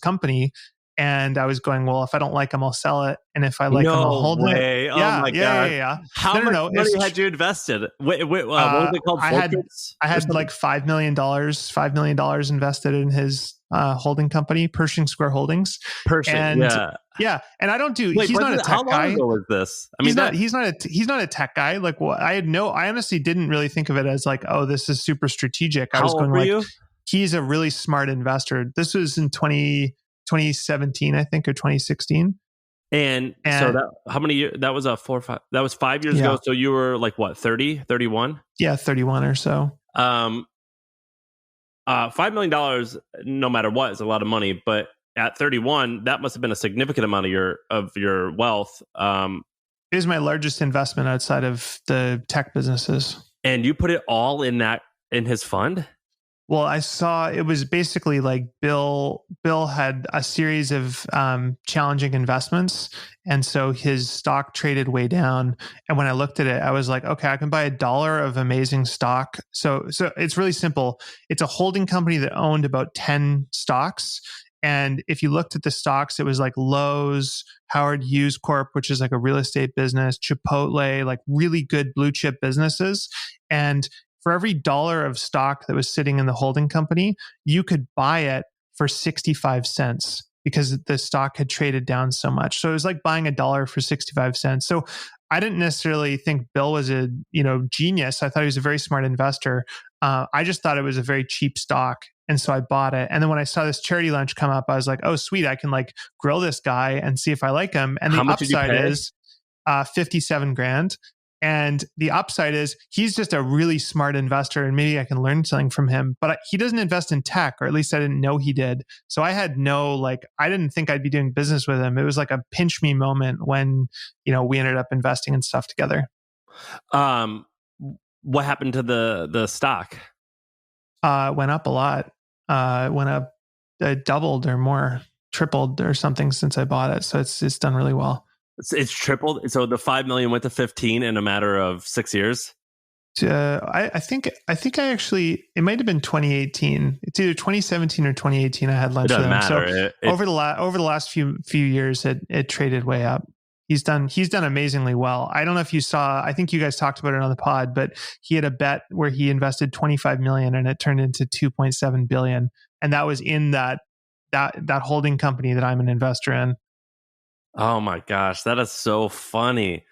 company, and I was going, well, if I don't like him, I'll sell it, and if I like him, I'll hold it. Oh my God! Yeah. How much money had you invested? What was it called? I had like $5 million invested in his holding company, Pershing Square Holdings. Yeah. And I don't do. Wait, he's not a tech how long guy. ago was this? I mean, he's not a tech guy. Like, I honestly didn't really think of it as like, oh, this is super strategic. I was going like, you? He's a really smart investor. This was in 2017, I think, or 2016. And so that, how many years? That was that was 5 years ago. So you were like what, 30, 31? Yeah, 31 or so. $5 million, no matter what, is a lot of money. But at 31, that must have been a significant amount of your wealth. It is my largest investment outside of the tech businesses. And you put it all in his fund? Well, I saw it was basically like Bill had a series of challenging investments. And so his stock traded way down. And when I looked at it, I was like, okay, I can buy $1 of amazing stock. So it's really simple. It's a holding company that owned about 10 stocks. And if you looked at the stocks, it was like Lowe's, Howard Hughes Corp, which is like a real estate business, Chipotle, like really good blue chip businesses. And for every $1 of stock that was sitting in the holding company, you could buy it for 65 cents because the stock had traded down so much. So it was like buying $1 for 65 cents. So I didn't necessarily think Bill was a genius. I thought he was a very smart investor. I just thought it was a very cheap stock. And so I bought it. And then when I saw this charity lunch come up, I was like, oh, sweet. I can like grill this guy and see if I like him. And the upside is 57 grand. And the upside is he's just a really smart investor, and maybe I can learn something from him. But he doesn't invest in tech, or at least I didn't know he did. So I had I didn't think I'd be doing business with him. It was like a pinch me moment when, we ended up investing in stuff together. What happened to the stock? Went up a lot. Went up, doubled or more, tripled or something since I bought it. So it's done really well. It's tripled. So the 5 million went to 15 in a matter of 6 years. I think I actually, it might have been 2018. It's either 2017 or 2018. I had lunch with him. Matter. So over the last few years, it traded way up. He's done amazingly well. I don't know if you saw, I think you guys talked about it on the pod, but he had a bet where he invested 25 million and it turned into 2.7 billion. And that was in that holding company that I'm an investor in. Oh my gosh, that is so funny.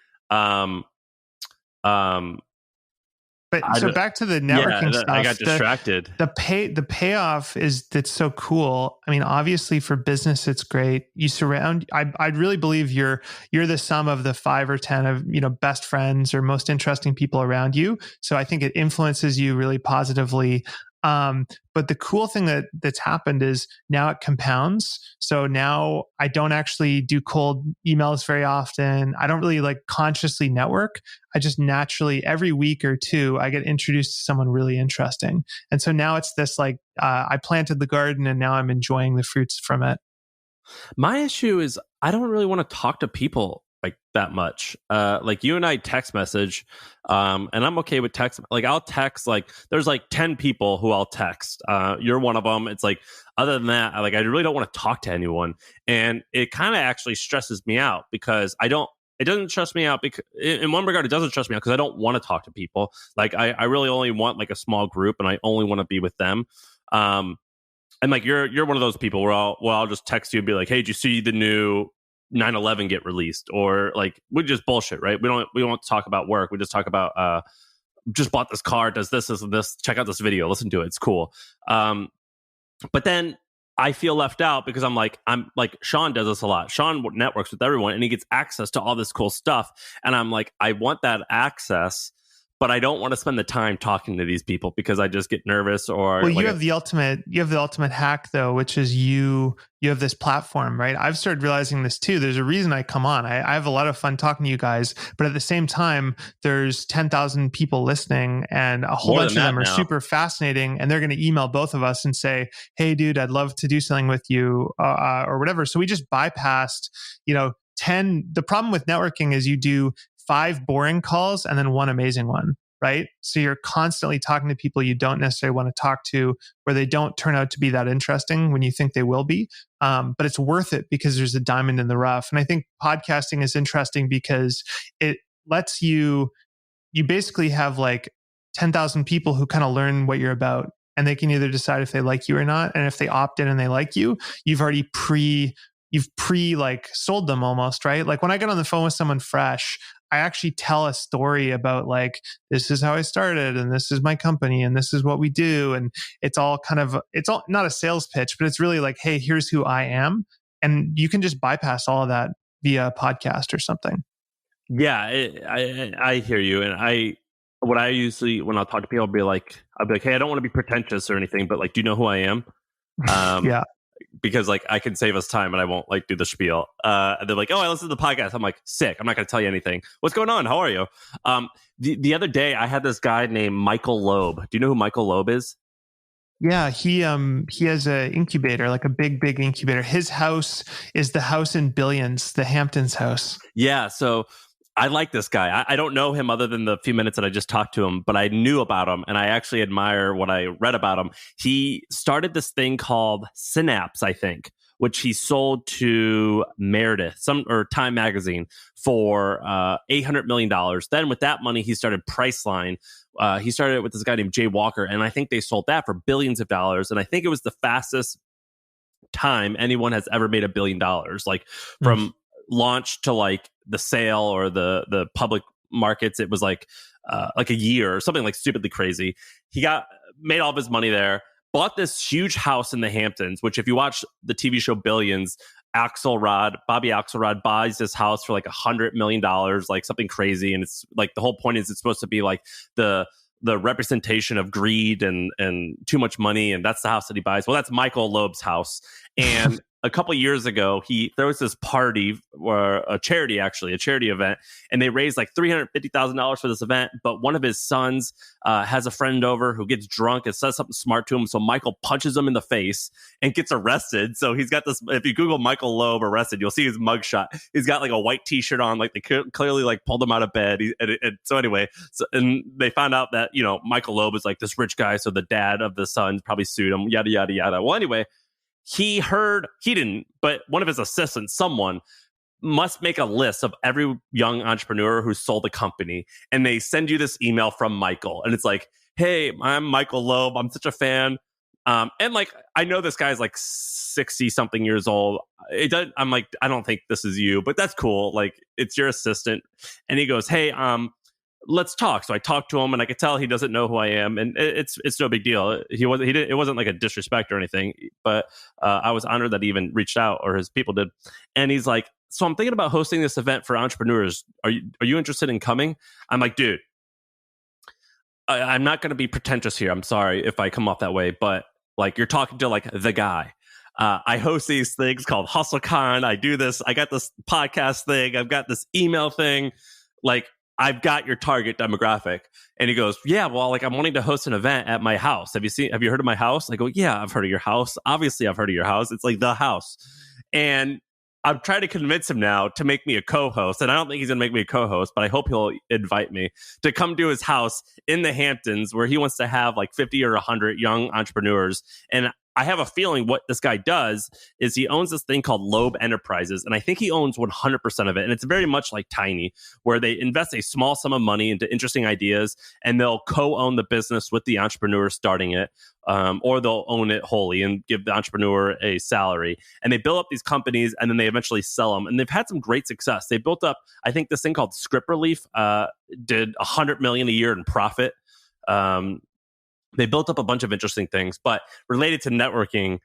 But so back to the networking stuff. I got distracted. The payoff is that's so cool. I mean, obviously for business, it's great. You surround. I really believe you're the sum of the 5 or 10 of best friends or most interesting people around you. So I think it influences you really positively. But the cool thing that's happened is now it compounds. So now I don't actually do cold emails very often. I don't really like consciously network. I just naturally every week or two, I get introduced to someone really interesting. And so now it's this like, I planted the garden and now I'm enjoying the fruits from it. My issue is I don't really want to talk to people like that much. Like you and I text message, and I'm okay with text. Like I'll text, like there's like 10 people who I'll text. You're one of them. It's like, other than that, I really don't want to talk to anyone. And it kind of actually stresses me out because it doesn't stress me out because in one regard, it doesn't stress me out because I don't want to talk to people. Like I really only want like a small group and I only want to be with them. And like, you're one of those people where I'll just text you and be like, hey, did you see the new 9/11 get released? Or like, we just bullshit, right? We don't talk about work. We just talk about just bought this car, does this and this, check out this video, listen to it, it's cool. But then I feel left out because I'm like Sean does this a lot. Sean networks with everyone and he gets access to all this cool stuff, and I'm like, I want that access, but I don't want to spend the time talking to these people because I just get nervous. Or you have the ultimate hack though, which is you have this platform, right? I've started realizing this too. There's a reason I come on. I have a lot of fun talking to you guys, but at the same time, there's 10,000 people listening and a whole bunch of them are super fascinating. And they're going to email both of us and say, hey dude, I'd love to do something with you or whatever. So we just bypassed, 10. The problem with networking is you do 5 boring calls and then 1 amazing one, right? So you're constantly talking to people you don't necessarily want to talk to, where they don't turn out to be that interesting when you think they will be. But it's worth it because there's a diamond in the rough. And I think podcasting is interesting because it lets you basically have like 10,000 people who kind of learn what you're about, and they can either decide if they like you or not. And if they opt in and they like you, you've already like sold them almost, right? Like when I get on the phone with someone fresh, I actually tell a story about like, this is how I started and this is my company and this is what we do. And it's all not a sales pitch, but it's really like, hey, here's who I am. And you can just bypass all of that via a podcast or something. Yeah, I hear you. And when I'll talk to people, I'll be like, hey, I don't want to be pretentious or anything, but like, do you know who I am? Yeah. Because like I can save us time and I won't like do the spiel. And they're like, oh, I listened to the podcast. I'm like, sick. I'm not going to tell you anything. What's going on? How are you? The other day I had this guy named Michael Loeb. Do you know who Michael Loeb is? Yeah, he has an incubator, like a big incubator. His house is the house in Billions, the Hamptons house. Yeah. So I like this guy. I don't know him other than the few minutes that I just talked to him, but I knew about him and I actually admire what I read about him. He started this thing called Synapse, I think, which he sold to Meredith, Time Magazine for $800 million. Then with that money, he started Priceline. He started it with this guy named Jay Walker, and I think they sold that for billions of dollars. And I think it was the fastest time anyone has ever made $1 billion, like from launch to like the sale or the public markets. It was like a year or something like stupidly crazy. He made all of his money there, bought this huge house in the Hamptons, which if you watch the TV show Billions, Bobby Axelrod buys this house for like $100 million, like something crazy. And it's like, the whole point is it's supposed to be like the representation of greed and too much money. And that's the house that he buys. Well, that's Michael Loeb's house. And a couple of years ago, he throws this party, or a charity event, and they raised like $350,000 for this event. But one of his sons has a friend over who gets drunk and says something smart to him. So Michael punches him in the face and gets arrested. So he's got this, if you Google Michael Loeb arrested, you'll see his mugshot. He's got like a white t-shirt on, like they clearly like pulled him out of bed. So anyway, and they found out that, Michael Loeb is like this rich guy. So the dad of the son probably sued him, yada, yada, yada. Well, anyway, he didn't, but one of his assistants, someone must make a list of every young entrepreneur who sold a company. And they send you this email from Michael. And it's like, hey, I'm Michael Loeb. I'm such a fan. And like, I know this guy's like 60 something years old. I'm like, I don't think this is you, but that's cool. Like, it's your assistant. And he goes, hey, let's talk. So I talked to him, and I could tell he doesn't know who I am, and it's no big deal. It wasn't like a disrespect or anything, but I was honored that he even reached out, or his people did. And he's like, so I'm thinking about hosting this event for entrepreneurs. Are you interested in coming? I'm like, dude, I'm not going to be pretentious here. I'm sorry if I come off that way, but like, you're talking to like the guy. I host these things called HustleCon. I do this. I got this podcast thing. I've got this email thing. Like, I've got your target demographic. And he goes, yeah, well, like, I'm wanting to host an event at my house. Have you heard of my house? I go, yeah, I've heard of your house. Obviously, I've heard of your house. It's like the house. And I'm trying to convince him now to make me a co-host. And I don't think he's going to make me a co-host, but I hope he'll invite me to come to his house in the Hamptons, where he wants to have like 50 or 100 young entrepreneurs. And I have a feeling what this guy does is he owns this thing called Loeb Enterprises. And I think he owns 100% of it. And it's very much like Tiny, where they invest a small sum of money into interesting ideas, and they'll co-own the business with the entrepreneur starting it, or they'll own it wholly and give the entrepreneur a salary. And they build up these companies, and then they eventually sell them. And they've had some great success. They built up, I think, this thing called Script Relief, did $100 million a year in profit. They built up a bunch of interesting things, but related to networking,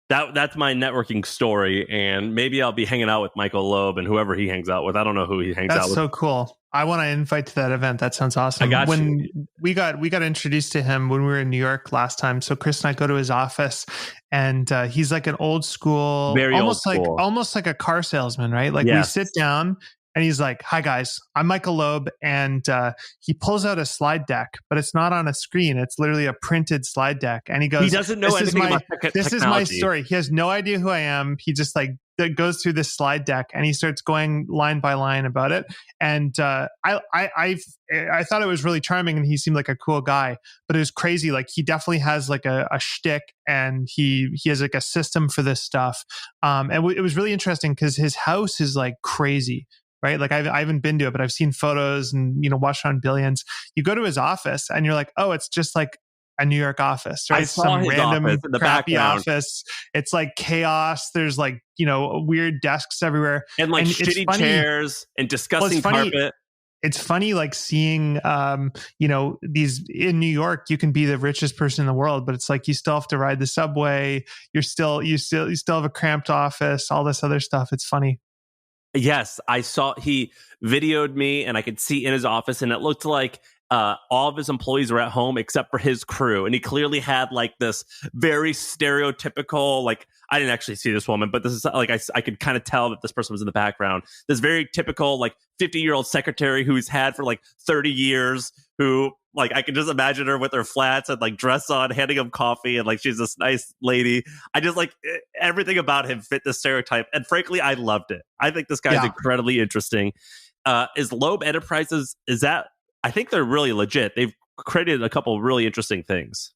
that's my networking story. And maybe I'll be hanging out with Michael Loeb and whoever he hangs out with. I don't know who he hangs out with. That's so cool. I want to invite to that event. That sounds awesome. We got introduced to him when we were in New York last time. So Chris and I go to his office, and he's like an old school, almost like a car salesman, right? Like, yes. We sit down. And he's like, hi, guys, I'm Michael Loeb. And he pulls out a slide deck, but it's not on a screen. It's literally a printed slide deck. And he goes, he doesn't know anything about technology. This is my story. He has no idea who I am. He just like goes through this slide deck, and he starts going line by line about it. And I thought it was really charming, and he seemed like a cool guy, but it was crazy. Like, he definitely has like a shtick, and he has like a system for this stuff. And it was really interesting because his house is like crazy. Right? Like, I haven't been to it, but I've seen photos and, watched on Billions. You go to his office and you're like, oh, it's just like a New York office, right? I saw his random office in the crappy background. Office. It's like chaos. There's like, weird desks everywhere. And like shitty chairs and disgusting carpet. It's funny, like seeing, these in New York, you can be the richest person in the world, but it's like, you still have to ride the subway. You still have a cramped office, all this other stuff. It's funny. Yes, I saw he videoed me, and I could see in his office, and it looked like all of his employees were at home except for his crew. And he clearly had like this very stereotypical, like, I didn't actually see this woman, but this is like, I could kind of tell that this person was in the background. This very typical, like, 50-year-old secretary who he's had for like 30 years, who, like, I can just imagine her with her flats and like dress on, handing him coffee, and like, she's this nice lady. I just like everything about him fit the stereotype. And frankly, I loved it. I think this guy's incredibly interesting. Is Loeb Enterprises, I think they're really legit. They've created a couple of really interesting things.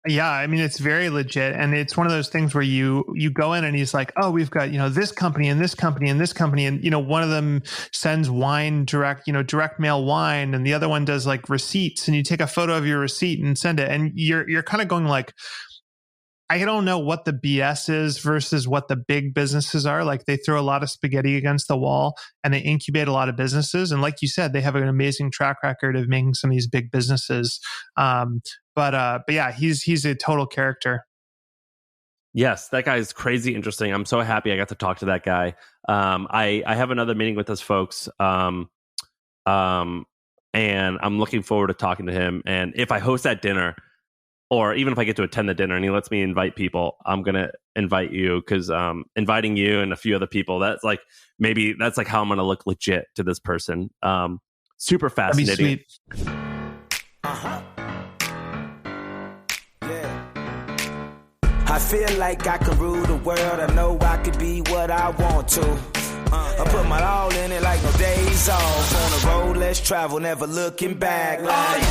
Yeah, I mean, it's very legit. And it's one of those things where you go in and he's like, oh, we've got, this company and this company and this company. And, one of them sends wine direct mail wine. And the other one does like receipts. And you take a photo of your receipt and send it. And you're kind of going like, I don't know what the BS is versus what the big businesses are. Like, they throw a lot of spaghetti against the wall and they incubate a lot of businesses. And like you said, they have an amazing track record of making some of these big businesses. But yeah, he's a total character. Yes, that guy is crazy interesting. I'm so happy I got to talk to that guy. I have another meeting with those folks. And I'm looking forward to talking to him. And if I host that dinner, or even if I get to attend the dinner and he lets me invite people, I'm going to invite you, because inviting you and a few other people, that's like how I'm going to look legit to this person. Super fascinating. That'd be sweet. Yeah. I feel like I can rule the world. I know I could be what I want to. I put my all in it like no days off. On the road, let's travel, never looking back. Like,